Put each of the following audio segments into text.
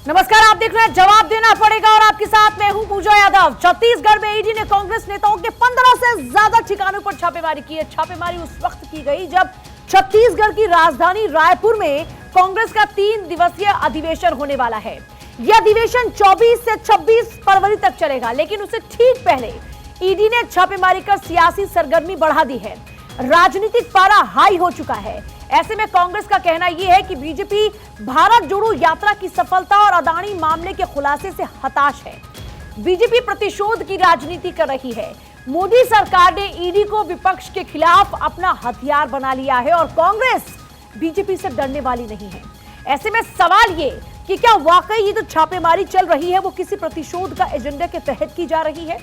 नमस्कार, आप देख रहे हैं जवाब देना पड़ेगा और आपके साथ मैं हूं पूजा यादव। छत्तीसगढ़ में ईडी ने कांग्रेस नेताओं के 15 से ज्यादा ठिकानों पर छापेमारी की है। छापेमारी उस वक्त की गई जब छत्तीसगढ़ की राजधानी रायपुर में कांग्रेस का 3 दिवसीय अधिवेशन होने वाला है। यह अधिवेशन 24 से 26 फरवरी तक चलेगा, लेकिन उससे ठीक पहले ईडी ने छापेमारी कर सियासी सरगर्मी बढ़ा दी है। राजनीतिक पारा हाई हो चुका है। ऐसे में कांग्रेस का कहना यह है कि बीजेपी भारत जोड़ो यात्रा की सफलता और अदानी मामले के खुलासे से हताश है। बीजेपी प्रतिशोध की राजनीति कर रही है। मोदी सरकार ने ईडी को विपक्ष के खिलाफ अपना हथियार बना लिया है और कांग्रेस बीजेपी से डरने वाली नहीं है। ऐसे में सवाल ये कि क्या वाकई ये जो छापेमारी चल रही है वो किसी प्रतिशोध का एजेंडा के तहत की जा रही है?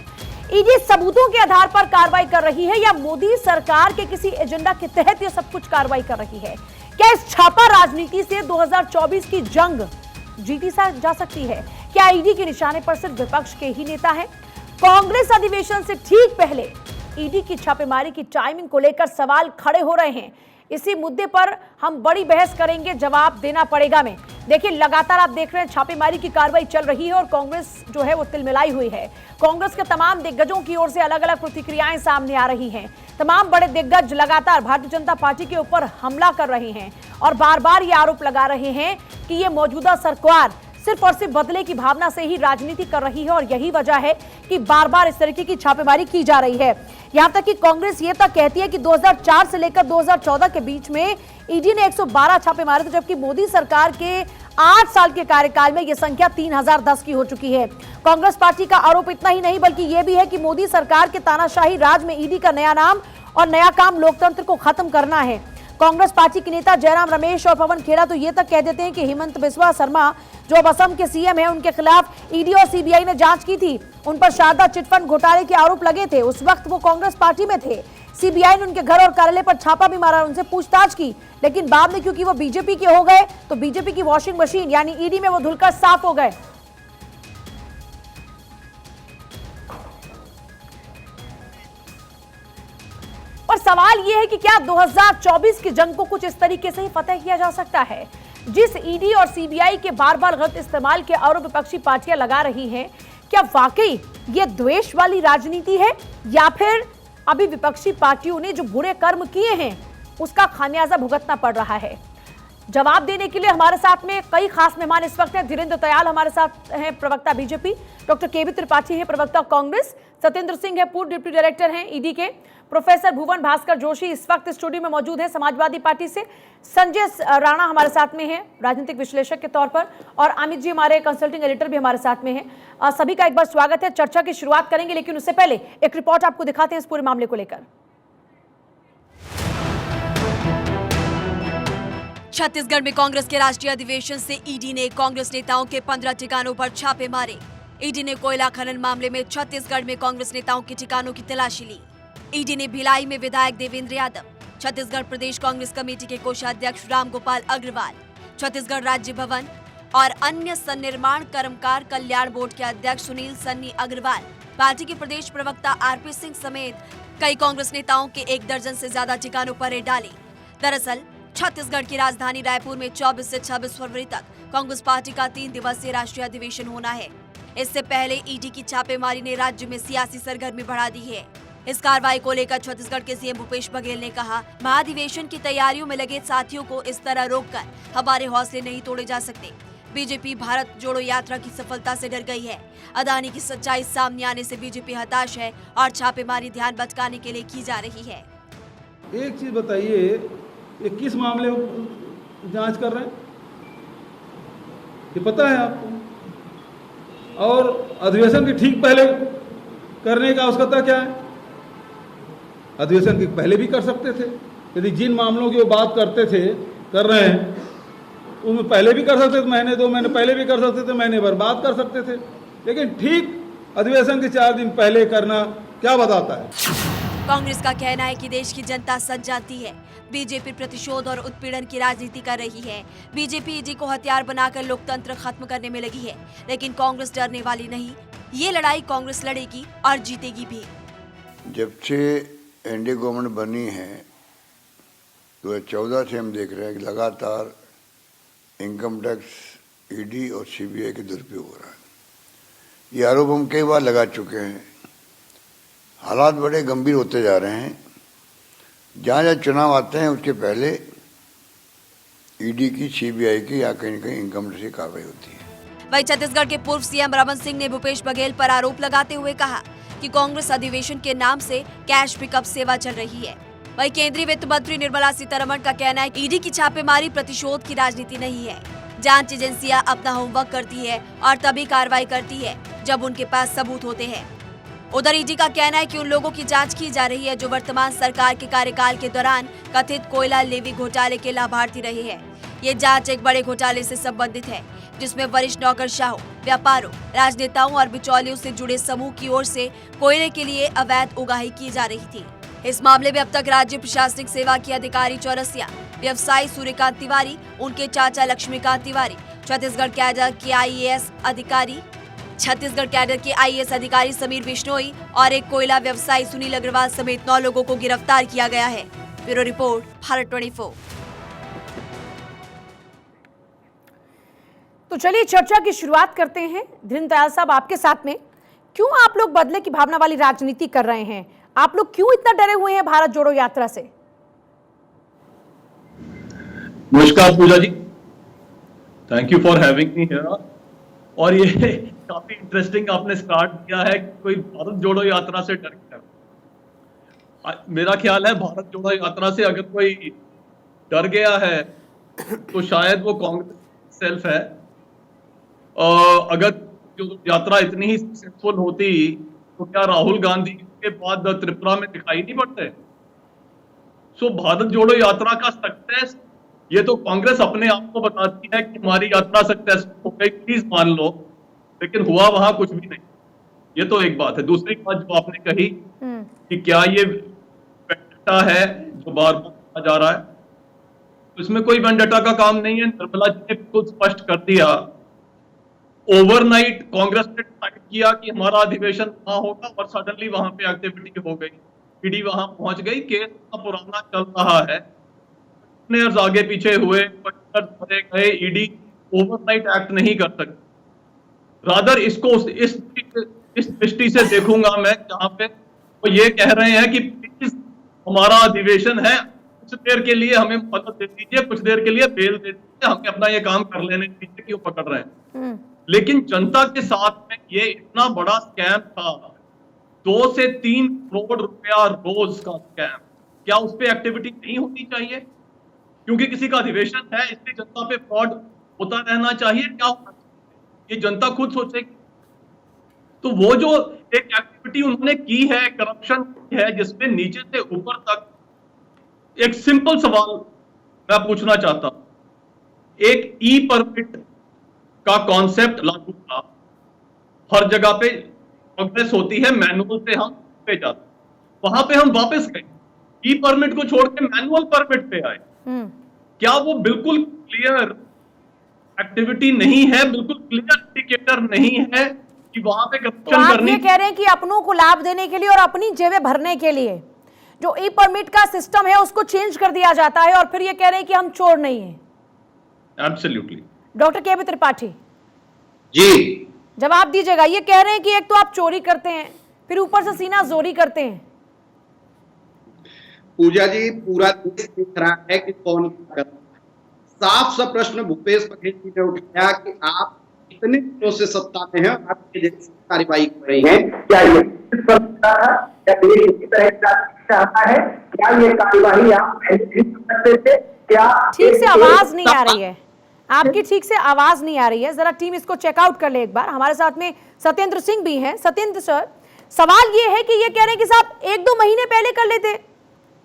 ईडी सबूतों के आधार पर कार्रवाई कर रही है या मोदी सरकार के किसी एजेंडा के तहत ये सब कुछ कार्रवाई कर रही है? क्या इस छापा राजनीति से 2024 की जंग जीती जा सकती है? क्या ईडी के निशाने पर सिर्फ विपक्ष के ही नेता हैं? कांग्रेस अधिवेशन से ठीक पहले ईडी की छापेमारी की टाइमिंग को लेकर सवाल खड़े हो रहे हैं। इसी मुद्दे पर हम बड़ी बहस करेंगे जवाब देना पड़ेगा में। देखिए, लगातार आप देख रहे हैं छापेमारी की कार्रवाई चल रही है और कांग्रेस जो है वो तिलमिलाई हुई है। कांग्रेस के तमाम दिग्गजों की ओर से अलग अलग प्रतिक्रियाएं सामने आ रही हैं। तमाम बड़े दिग्गज लगातार भारतीय जनता पार्टी के ऊपर हमला कर रहे हैं और बार बार ये आरोप लगा रहे हैं कि ये मौजूदा सरकार सिर्फ और सिर्फ बदले की भावना से ही राजनीति कर रही है और यही वजह है कि बार बार इस तरीके की छापेमारी की जा रही है। यहां तक कि कांग्रेस ये तक कहती है कि 2004 से लेकर 2014 के बीच में ईडी ने 112 छापे मारे थे, जबकि मोदी सरकार के 8 साल के कार्यकाल में यह संख्या 3010 की हो चुकी है। कांग्रेस पार्टी का आरोप इतना ही नहीं बल्कि यह भी है कि मोदी सरकार के तानाशाही राज में ईडी का नया नाम और नया काम लोकतंत्र को खत्म करना है। कांग्रेस पार्टी के नेता जयराम रमेश और पवन खेड़ा तो ये तक कह देते हैं कि हेमंत बिस्वा शर्मा जो अब असम के सीएम हैं, उनके खिलाफ ईडी और सीबीआई ने जांच की थी। उन पर शारदा चिटफंड घोटाले के आरोप लगे थे। उस वक्त वो कांग्रेस पार्टी में थे। सीबीआई ने उनके घर और कार्यालय पर छापा भी मारा, उनसे पूछताछ की, लेकिन बाद में क्योंकि वो बीजेपी के हो गए तो बीजेपी की वॉशिंग मशीन यानी ईडी में वो धुलकर साफ हो गए। और सवाल यह है कि क्या 2024 की जंग को कुछ इस तरीके से ही फतेह किया जा सकता है? जिस ईडी और सीबीआई के बार बार गलत इस्तेमाल के आरोप विपक्षी पार्टियां लगा रही हैं, क्या वाकई ये द्वेष वाली राजनीति है या फिर अभी विपक्षी पार्टियों ने जो बुरे कर्म किए हैं उसका खामियाजा भुगतना पड़ रहा है? जवाब देने के लिए हमारे साथ में कई खास मेहमान इस वक्त हैं। धीरेन्द्र दयाल हमारे साथ हैं, प्रवक्ता बीजेपी। डॉक्टर केबी त्रिपाठी है, प्रवक्ता कांग्रेस। सत्येंद्र सिंह है, पूर्व डिप्टी डायरेक्टर हैं ईडी के। प्रोफेसर भुवन भास्कर जोशी इस वक्त स्टूडियो में मौजूद है, समाजवादी पार्टी से। संजय राणा हमारे साथ में है, राजनीतिक विश्लेषक के तौर पर। और अमित जी हमारे कंसल्टिंग एडिटर भी हमारे साथ में है। सभी का एक बार स्वागत है। चर्चा की शुरुआत करेंगे, लेकिन उससे पहले एक रिपोर्ट आपको दिखाते हैं इस पूरे मामले को लेकर। छत्तीसगढ़ में कांग्रेस के राष्ट्रीय अधिवेशन से ईडी ने कांग्रेस नेताओं के 15 ठिकानों पर छापे मारे। ईडी ने कोयला खनन मामले में छत्तीसगढ़ में कांग्रेस नेताओं के ठिकानों की तलाशी ली। ईडी ने भिलाई में विधायक देवेंद्र यादव, छत्तीसगढ़ प्रदेश कांग्रेस कमेटी के कोषाध्यक्ष रामगोपाल अग्रवाल, छत्तीसगढ़ राज्य भवन और अन्य सन्निर्माण कर्मकार कल्याण बोर्ड के अध्यक्ष सुनील सन्नी अग्रवाल, पार्टी के प्रदेश प्रवक्ता आरपी सिंह समेत कई कांग्रेस नेताओं के 1 दर्जन से ज्यादा ठिकानों पर रेड डाली। दरअसल छत्तीसगढ़ की राजधानी रायपुर में 24 से 26 फरवरी तक कांग्रेस पार्टी का 3 दिवसीय राष्ट्रीय अधिवेशन होना है। इससे पहले ईडी की छापेमारी ने राज्य में सियासी सरगर्मी बढ़ा दी है। इस कार्रवाई को लेकर छत्तीसगढ़ के सीएम भूपेश बघेल ने कहा, महाधिवेशन की तैयारियों में लगे साथियों को इस तरह रोककर हमारे हौसले नहीं तोड़े जा सकते। बीजेपी भारत जोड़ो यात्रा की सफलता से डर गई है। अदानी की सच्चाई सामने आने से बीजेपी हताश है और छापेमारी ध्यान भटकाने के लिए की जा रही है। एक चीज बताइए, ये किस मामले में जांच कर रहे हैं, ये पता है आपको? और अधिवेशन के ठीक पहले करने का आवश्यकता क्या है? अधिवेशन के पहले भी कर सकते थे। यदि जिन मामलों की वो बात करते थे, कर रहे हैं, उनमें पहले भी कर सकते थे, महीने 2 महीने पहले भी कर सकते थे, महीने भर बाद कर सकते थे। लेकिन ठीक अधिवेशन के 4 दिन पहले करना क्या बताता है? कांग्रेस का कहना है कि देश की जनता सच जानती है, बीजेपी प्रतिशोध और उत्पीड़न की राजनीति कर रही है। बीजेपी ईडी को हथियार बनाकर लोकतंत्र खत्म करने में लगी है, लेकिन कांग्रेस डरने वाली नहीं। ये लड़ाई कांग्रेस लड़ेगी और जीतेगी भी। जब से एनडीए गवर्नमेंट बनी है 2014 से हम देख रहे हैं कि लगातार इनकम टैक्स ईडी और सीबीआई के दुरुपयोग हो रहा है। ये आरोप हम कई बार लगा चुके हैं। हालात बड़े गंभीर होते जा रहे हैं। जहाँ जहाँ चुनाव आते हैं उसके पहले ईडी की, सीबीआई की या कहीं न कहीं इनकम टैक्स की कार्रवाई होती है। वहीं छत्तीसगढ़ के पूर्व सीएम रमन सिंह ने भूपेश बघेल पर आरोप लगाते हुए कहा कि कांग्रेस अधिवेशन के नाम से कैश पिकअप सेवा चल रही है। वहीं केंद्रीय वित्त मंत्री निर्मला सीतारमण का कहना है कि ईडी की छापेमारी प्रतिशोध की राजनीति नहीं है। जांच एजेंसियां अपना होमवर्क करती है और तभी कार्रवाई करती है जब उनके पास सबूत होते हैं। उधर ईडी का कहना है कि उन लोगों की जांच की जा रही है जो वर्तमान सरकार के कार्यकाल के दौरान कथित कोयला लेवी घोटाले के लाभार्थी रहे हैं। ये जांच एक बड़े घोटाले से संबंधित है जिसमें वरिष्ठ नौकरशाहों, व्यापारों, राजनेताओं और बिचौलियों से जुड़े समूह की ओर से कोयले के लिए अवैध उगाही की जा रही थी। इस मामले में अब तक राज्य प्रशासनिक सेवा के अधिकारी चौरसिया, व्यवसायी सूर्यकांत तिवारी, उनके चाचा लक्ष्मीकांत तिवारी, छत्तीसगढ़ कैडर के आईएएस अधिकारी समीर बिश्नोई और एक कोयला व्यवसायी सुनील अग्रवाल समेत 9 लोगों को गिरफ्तार किया गया है। Bureau report, Bharat 24। तो चलिए चर्चा की शुरुआत करते हैं। दीनदयाल साहब, आपके साथ में क्यों आप लोग बदले की भावना वाली राजनीति कर रहे हैं? आप लोग क्यों इतना डरे हुए हैं भारत जोड़ो यात्रा से? नमस्कार Pooja ji, thank you for having me here. और ये काफी इंटरेस्टिंग आपने स्टार्ट किया है कि कोई भारत जोड़ो यात्रा से डर गया। मेरा ख्याल है भारत जोड़ो यात्रा से अगर कोई डर गया है तो शायद वो कांग्रेस सेल्फ है। अगर जो यात्रा इतनी ही सक्सेसफुल होती तो क्या राहुल गांधी के बाद त्रिपुरा में दिखाई नहीं पड़ते? सो भारत जोड़ो यात्रा का सक्सेस ये तो कांग्रेस अपने आप को बताती है कि हमारी यात्रा सक्सेसफुल हो गई, प्लीज मान लो, लेकिन हुआ वहां कुछ भी नहीं। ये तो एक बात है। दूसरी बात जो आपने कही कि क्या ये वेंडेटा है जो बार बार कहा जा रहा है, तो इसमें कोई वेंडेटा का काम नहीं है। निर्मला जी ने बिल्कुल स्पष्ट कर दिया। ओवरनाइट कांग्रेस ने डिसाइड किया कि हमारा अधिवेशन वहां होगा और सडनली वहां पे एक्टिविटी हो गई। ईडी वहां पहुंच गई, केस पुराना चल रहा है, आगे पीछे हुए, भरे गए। ईडी ओवरनाइट एक्ट नहीं कर सकती। रादर इसको इस दृष्टि से देखूंगा मैं, जहां पे वो ये कह रहे हैं कि प्लीज हमारा अधिवेशन है, कुछ देर के लिए हमें मदद दे दीजिए, कुछ देर के लिए बेल दे दीजिए, हमें अपना ये काम कर लेने दीजिए, क्यों पकड़ रहे हैं। लेकिन जनता के साथ में ये इतना बड़ा स्कैम था, 2 से 3 करोड़ रुपया रोज का स्कैम। क्या उस पर एक्टिविटी नहीं होनी चाहिए? क्योंकि किसी का अधिवेशन है इसलिए जनता पे फ्रॉड होता रहना चाहिए? क्या होना चाहिए? ये जनता खुद सोचेगी। तो वो जो एक एक्टिविटी उन्होंने की है, करप्शन की है, जिसमें नीचे से ऊपर तक, एक सिंपल सवाल मैं पूछना चाहता हूं। एक ई परमिट का कॉन्सेप्ट लागू था, हर जगह पे प्रोग्रेस होती है, मैनुअल से हम पे जाते, वहां पे हम वापस गए, ई परमिट को छोड़ के मैनुअल परमिट पे आए। क्या वो बिल्कुल क्लियर एक्टिविटी नहीं है, बिल्कुल क्लियर इंडिकेटर नहीं है कि वहां पे करप्शन करनी? ये कह रहे हैं कि अपनों को लाभ देने के लिए और अपनी जेबें भरने के लिए जो ई परमिट का सिस्टम है उसको चेंज कर दिया जाता है, और फिर ये कह रहे हैं कि हम चोर नहीं है। एब्सोल्युटली। डॉक्टर के बी त्रिपाठी जी, जवाब दीजिएगा। ये कह रहे हैं कि एक तो आप चोरी करते हैं, फिर ऊपर से सीना जोरी करते हैं। पूजा जी, पूरा देश देख रहा है कि कौन क्या कर रहा है। साफ सा प्रश्न भूपेश बघेल जी ने उठाया कि आप इतने दिनों से सत्ता में हैं, आपके जैसे कार्रवाई कर रही हैं, क्या ये इसी तरह चाहता है? क्या ये कार्यवाही आप पहले नहीं कर सकते थे? क्या ठीक से आवाज नहीं आ रही है आपकी, ठीक से आवाज नहीं आ रही है। जरा टीम इसको चेकआउट कर ले एक बार। हमारे साथ में सत्येंद्र सिंह भी हैं। सत्येंद्र सर, सवाल ये है कि ये कह रहे हैं कि साहब 1-2 महीने पहले कर लेते।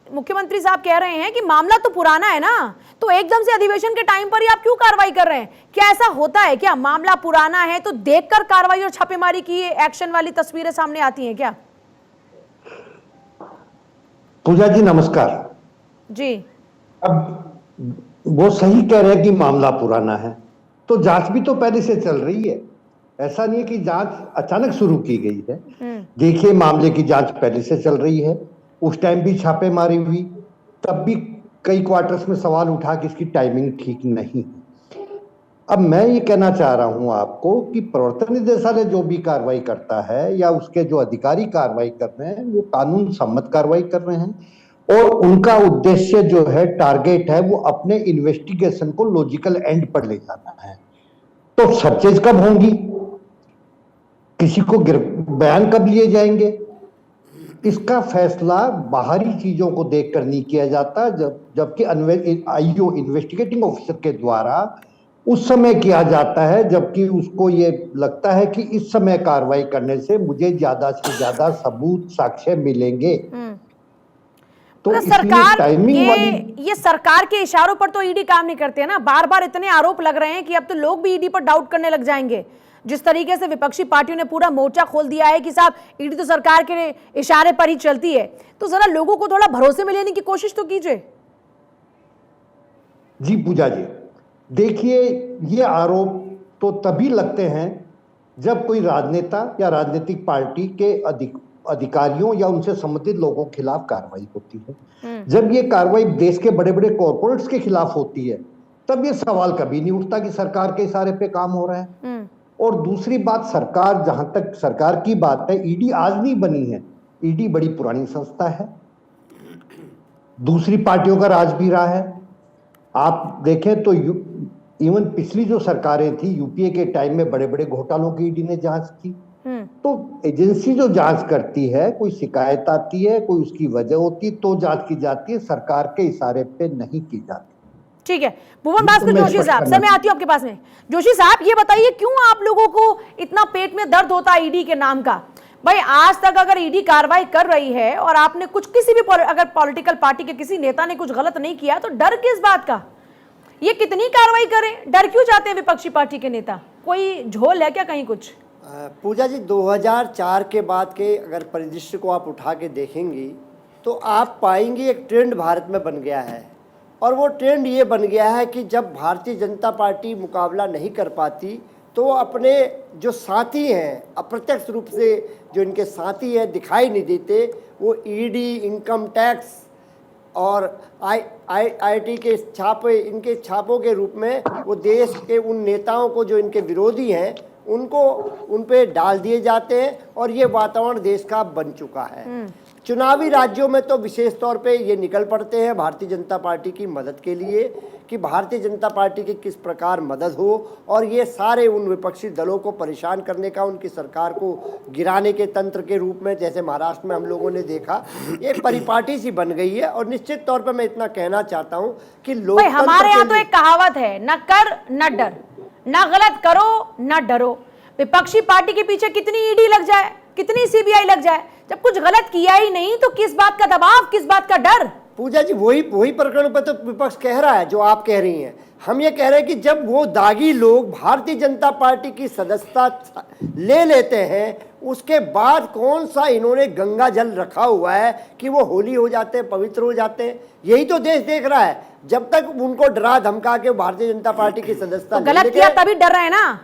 मुख्यमंत्री साहब कह रहे हैं कि मामला तो पुराना है ना, तो एकदम से अधिवेशन के टाइम पर ही आप क्यों कार्रवाई कर रहे हैं? क्या ऐसा होता है क्या? मामला पुराना है तो देखकर कार्रवाई और छापेमारी की एक्शन वाली तस्वीरें सामने आती हैं क्या? पूजा जी नमस्कार जी। अब वो सही कह रहे हैं कि मामला पुराना है, तो जांच भी तो पहले से चल रही है। ऐसा नहीं है कि जांच अचानक शुरू की गई है। देखिए, मामले की जांच पहले से चल रही है। उस टाइम भी छापेमारी हुई, तब भी कई क्वार्टर्स में सवाल उठा कि इसकी टाइमिंग ठीक नहीं। अब मैं ये कहना चाह रहा हूं आपको कि प्रवर्तन निदेशालय जो भी कार्रवाई करता है या उसके जो अधिकारी कार्रवाई कर रहे हैं वो कानून सम्मत कार्रवाई कर रहे हैं और उनका उद्देश्य जो है, टारगेट है, वो अपने इन्वेस्टिगेशन को लॉजिकल एंड पर ले जाना है। तो सर्चेज कब होंगी, किसी को बयान कब लिए जाएंगे, इसका फैसला बाहरी चीजों को देखकर नहीं किया जाता, जबकि आईओ इन्वेस्टिगेटिंग ऑफिसर के द्वारा उस समय किया जाता है जबकि उसको ये लगता है कि इस समय कार्रवाई करने से मुझे ज्यादा से ज्यादा सबूत, साक्ष्य मिलेंगे। तो मतलब सरकार टाइमिंग ये सरकार के इशारों पर तो ईडी काम नहीं करते है ना। बार बार इतने आरोप लग रहे हैं कि अब तो लोग भी ईडी पर डाउट करने लग जाएंगे। जिस तरीके से विपक्षी पार्टियों ने पूरा मोर्चा खोल दिया है कि साहब ईडी तो सरकार के इशारे पर ही चलती है, तो जरा लोगों को थोड़ा भरोसे में लेने की कोशिश तो कीजिए। जी पूजा जी, देखिए ये आरोप तो तभी लगते हैं जब कोई राजनेता या राजनीतिक पार्टी के अधिकारियों या उनसे संबंधित लोगों के खिलाफ कार्रवाई होती है। जब ये कार्रवाई देश के बड़े बड़े कॉर्पोरेट्स के खिलाफ होती है तब ये सवाल कभी नहीं उठता कि सरकार के इशारे पे काम हो रहा है। और दूसरी बात, सरकार, जहां तक सरकार की बात है, ईडी आज नहीं बनी है, ईडी बड़ी पुरानी संस्था है, दूसरी पार्टियों का राज भी रहा है। आप देखें तो इवन पिछली जो सरकारें थी यूपीए के टाइम में बड़े बड़े घोटालों की ईडी ने जांच की। तो एजेंसी जो जांच करती है, कोई शिकायत आती है, कोई उसकी वजह होती है तो जांच की जाती है, सरकार के इशारे पे नहीं की जाती। ठीक है, भुवन भास्कर जोशी साहब, सर मैं आती हूँ आपके पास में। जोशी साहब ये बताइए क्यों आप लोगों को इतना पेट में दर्द होता है ईडी के नाम का? भाई आज तक अगर ईडी कार्रवाई कर रही है और आपने कुछ किसी भी अगर पॉलिटिकल पार्टी के किसी नेता ने कुछ गलत नहीं किया तो डर किस बात का? ये कितनी कार्रवाई करें, डर क्यों जाते हैं विपक्षी पार्टी के नेता? कोई झोल है क्या कहीं कुछ? पूजा जी, 2004 के बाद के अगर परिदृश्य को आप उठा के देखेंगी तो आप पाएंगे एक ट्रेंड भारत में बन गया है। और वो ट्रेंड ये बन गया है कि जब भारतीय जनता पार्टी मुकाबला नहीं कर पाती तो अपने जो साथी हैं, अप्रत्यक्ष रूप से जो इनके साथी हैं दिखाई नहीं देते, वो ईडी, इनकम टैक्स और आईटी के छापे, इनके छापों के रूप में वो देश के उन नेताओं को जो इनके विरोधी हैं उनको उन पे डाल दिए जाते हैं और ये वातावरण देश का बन चुका है। चुनावी राज्यों में तो विशेष तौर पे ये निकल पड़ते हैं भारतीय जनता पार्टी की मदद के लिए कि भारतीय जनता पार्टी की किस प्रकार मदद हो, और ये सारे उन विपक्षी दलों को परेशान करने का, उनकी सरकार को गिराने के तंत्र के रूप में, जैसे महाराष्ट्र में हम लोगों ने देखा, एक परिपाटी सी बन गई है। और निश्चित तौर पर मैं इतना कहना चाहता हूँ कि लोग, हमारे यहाँ तो एक कहावत है, न कर न डर, न गलत करो न डरो। विपक्षी पार्टी के पीछे कितनी ईडी लग जाए, कितनी सीबीआई लग जाए, जब कुछ गलत किया ही नहीं तो किस बात का दबाव, किस बात का डर? पूजा जी, वही प्रकरण पर तो विपक्ष कह रहा है जो आप कह रही हैं। हम ये कह रहे हैं कि जब वो दागी लोग भारतीय जनता पार्टी की सदस्यता ले लेते हैं, उसके बाद कौन सा इन्होंने गंगा जल रखा हुआ है कि वो होली हो जाते हैं, पवित्र हो जाते हैं। यही तो देश देख रहा है। जब तक उनको डरा धमका के भारतीय जनता पार्टी की सदस्यता गलत किया तभी डर रहे हैं ना,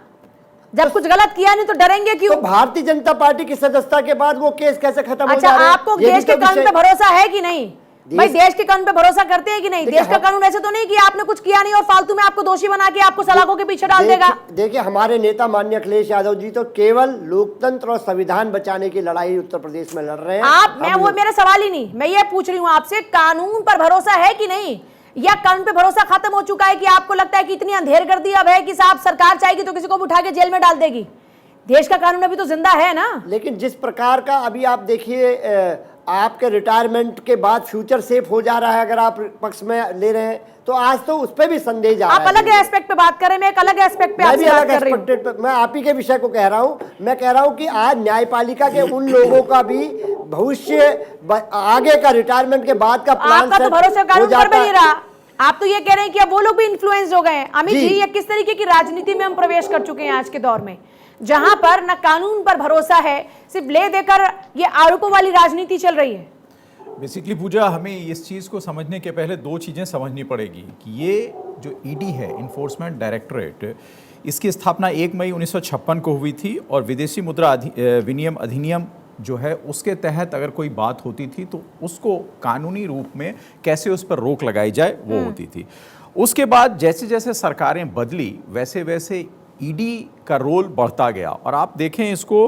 जब कुछ गलत किया नहीं तो डरेंगे क्यों? तो भारतीय जनता पार्टी की सदस्यता के बाद वो केस कैसे खत्म हो जा रहे हैं? आपको देश के कानून पे भरोसा है कि नहीं? भाई देश के कानून पे भरोसा करते हैं कि नहीं? देश का कानून ऐसे तो नहीं कि आपने कुछ किया नहीं और फालतू में आपको दोषी बना के आपको सलाखों के पीछे डाल देगा। देखिए, हमारे नेता माननीय अखिलेश यादव जी तो केवल लोकतंत्र और संविधान बचाने की लड़ाई उत्तर प्रदेश में लड़ रहे हैं। वो मेरा सवाल ही नहीं, मैं ये पूछ रही हूँ आपसे, कानून पर भरोसा है कि नहीं, या कानून पे भरोसा खत्म हो चुका है कि आपको लगता है कि इतनी अंधेरगर्दी अब है कि साहब सरकार चाहेगी तो किसी को उठा के जेल में डाल देगी? देश का कानून अभी तो जिंदा है ना। लेकिन जिस प्रकार का अभी आप देखिए, आपके रिटायरमेंट के बाद फ्यूचर सेफ हो जा रहा है, अगर आप पक्ष में ले रहे हैं तो आज तो उस पर भी संदेह जा रहा है। आप अलग एस्पेक्ट पे बात करें, मैं एक अलग एस्पेक्ट पे आपसे बात कर रही हूं। मैं आप ही के विषय को कह रहा हूं। मैं कह रहा हूं कि आज न्यायपालिका के उन लोगों का भी भविष्य, आगे का रिटायरमेंट के बाद का प्लान आपका तो भरोसा कानून पर भी नहीं रहा। आप तो ये कह रहे हैं कि अब वो लोग भी इन्फ्लुएंस हो गए हैं। अमित जी, ये किस तरीके की राजनीति में हम प्रवेश कर चुके हैं आज के दौर में, जहां पर न कानून पर भरोसा है, सिर्फ ले देकर ये आरोपों वाली राजनीति चल रही है। बेसिकली पूजा, हमें इस चीज़ को समझने के पहले दो चीज़ें समझनी पड़ेगी कि ये जो ईडी है, इन्फोर्समेंट डायरेक्टरेट, इसकी स्थापना 1 मई 1956 को हुई थी और विदेशी मुद्रा विनिमय अधिनियम जो है उसके तहत अगर कोई बात होती थी तो उसको कानूनी रूप में कैसे उस पर रोक लगाई जाए वो होती थी। उसके बाद जैसे जैसे सरकारें बदली वैसे वैसे ईडी का रोल बढ़ता गया। और आप देखें इसको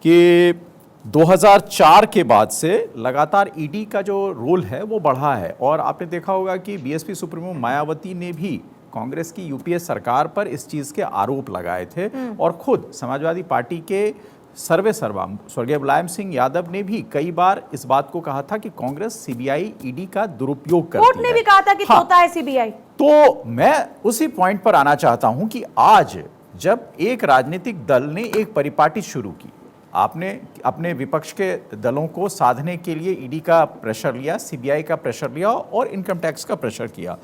कि 2004 के बाद से लगातार ईडी का जो रोल है वो बढ़ा है। और आपने देखा होगा कि बीएसपी सुप्रीमो मायावती ने भी कांग्रेस की यूपीए सरकार पर इस चीज़ के आरोप लगाए थे और खुद समाजवादी पार्टी के सर्वे सर्वा स्वर्गीय मुलायम सिंह यादव ने भी कई बार इस बात को कहा था कि कांग्रेस सीबीआई ईडी का दुरुपयोग करती है। कोर्ट ने भी कहा था कि तोता है सीबीआई। तो मैं उसी पॉइंट पर आना चाहता हूं कि आज जब एक राजनीतिक दल ने एक परिपाटी शुरू की, आपने अपने विपक्ष के दलों को साधने के लिए ईडी का प्रेशर लिया, सीबीआई का प्रेशर लिया और इनकम टैक्स का प्रेशर किया,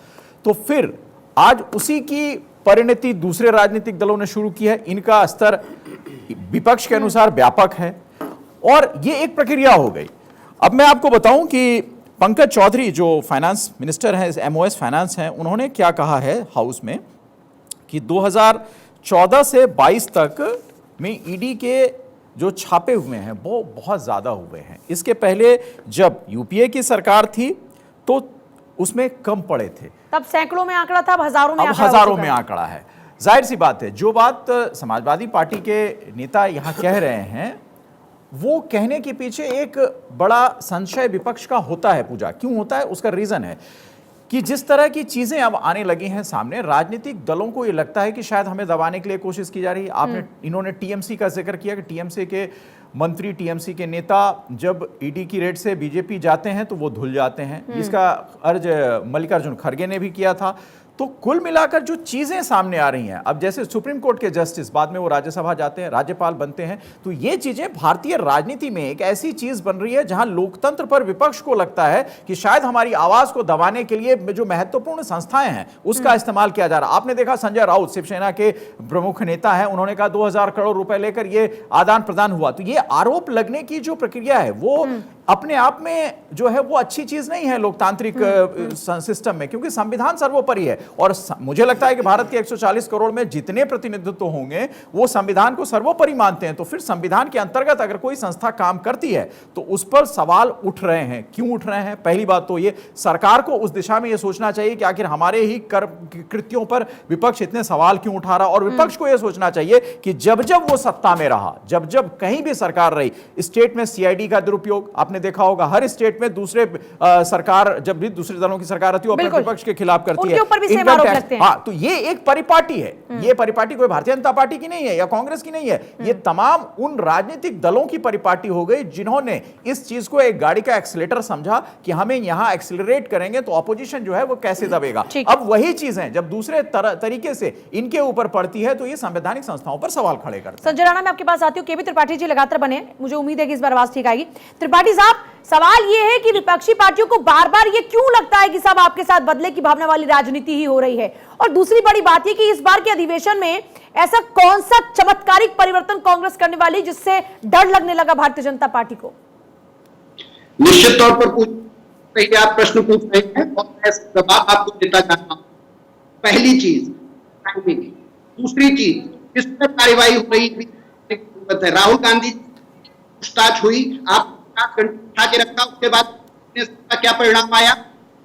तो फिर आज उसी की परिणति दूसरे राजनीतिक दलों ने शुरू की है। इनका स्तर विपक्ष के अनुसार व्यापक है और ये एक प्रक्रिया हो गई। अब मैं आपको बताऊं कि पंकज चौधरी जो फाइनेंस मिनिस्टर हैं, एमओएस फाइनेंस हैं, उन्होंने क्या कहा है हाउस में कि 2014 से 22 तक में ईडी के जो छापे हुए हैं वो बहुत ज़्यादा हुए हैं। इसके पहले जब यूपीए की सरकार थी तो उसमें कम पड़े थे, तब सैकड़ों में आंकड़ा था, अब हजारों में अब हजारों में आंकड़ा है। जाहिर सी बात है, जो बात समाजवादी पार्टी के नेता यहां कह रहे हैं वो कहने के पीछे एक बड़ा संशय विपक्ष का होता है। पूजा क्यों होता है, उसका रीजन है कि जिस तरह की चीजें अब आने लगी हैं सामने, राजनीतिक दलों को ये लगता है कि शायद हमें दबाने के लिए कोशिश की जा रही है। इन्होंने टीएमसी का जिक्र किया कि टीएमसी के मंत्री, टीएमसी के नेता जब ईडी की रेड से बीजेपी जाते हैं तो वो धुल जाते हैं। इसका अर्ज मल्लिकार्जुन खड़गे ने भी किया था। तो कुल मिलाकर जो चीजें सामने आ रही हैं, अब जैसे सुप्रीम कोर्ट के जस्टिस बाद में वो राज्यसभा जाते हैं, राज्यपाल बनते हैं, तो ये चीजें भारतीय राजनीति में एक ऐसी चीज बन रही है जहां लोकतंत्र पर विपक्ष को लगता है कि शायद हमारी आवाज को दबाने के लिए जो महत्वपूर्ण संस्थाएं हैं उसका इस्तेमाल किया जा रहा है। आपने देखा संजय राउत शिवसेना के प्रमुख नेता हैं, उन्होंने कहा 2000 करोड़ रुपए लेकर ये आदान प्रदान हुआ। तो ये आरोप लगने की जो प्रक्रिया है वो अपने आप में जो है वो अच्छी चीज नहीं है लोकतांत्रिक सिस्टम में, क्योंकि संविधान सर्वोपरि है। और मुझे लगता है कि भारत के 140 करोड़ में जितने प्रतिनिधित्व होंगे वो संविधान को सर्वोपरि मानते हैं। तो फिर संविधान के अंतर्गत अगर कोई संस्था काम करती है तो उस पर सवाल उठ रहे हैं। क्यों उठ रहे हैं? पहली बात तो ये सरकार को उस दिशा में ये सोचना चाहिए कि आखिर हमारे ही कृत्यों पर विपक्ष इतने सवाल क्यों उठा रहा, और विपक्ष को यह सोचना चाहिए कि जब जब वो सत्ता में रहा, जब जब कहीं भी सरकार रही, स्टेट में सीआईडी का दुरुपयोग आपने देखा होगा, हर स्टेट में दूसरे सरकार जब भी दूसरे दलों की सरकार रहती है अपने विपक्ष के खिलाफ करती है, इनकम टैक्स। हाँ, तो ये एक परिपाटी है। ये परिपाटी कोई भारतीय जनता पार्टी की नहीं है या कांग्रेस की नहीं है, ये तमाम उन राजनीतिक दलों की परिपाटी हो गई जिन्होंने इस चीज को एक गाड़ी का एक्सीलेटर समझा कि हमें यहां एक्सीलरेट करेंगे तो ऑपोजिशन जो है वो कैसे दबेगा। अब वही चीजें जब दूसरे तरीके से इनके ऊपर पड़ती है तो ये संवैधानिक संस्थाओं पर सवाल खड़े करते हैं। संजय राणा, मैं आपके पास आती हूँ। केबी त्रिपाठी जी लगातार बने, मुझे उम्मीद है कि इस बार आवाज ठीक आएगी। त्रिपाठी साहब, सवाल यह है कि विपक्षी पार्टियों को बार बार ये क्यों लगता है कि सब आपके साथ बदले की भावना वाली राजनीति ही हो रही है? और दूसरी बड़ी बात यह कि इस बार के अधिवेशन में ऐसा कौन सा चमत्कारिक परिवर्तन कांग्रेस करने वाली जिससे डर लगने लगा भारतीय जनता पार्टी को? निश्चित तौर पर आप प्रश्न पूछ रहे हैं और मैं जवाब आपको देता चाहता हूं। पहली चीज टाइमिंग, दूसरी चीज किस पर कार्रवाई हो रही है। राहुल गांधी पूछताछ हुई, आप उठा के रखा, उसके बाद क्या परिणाम आया?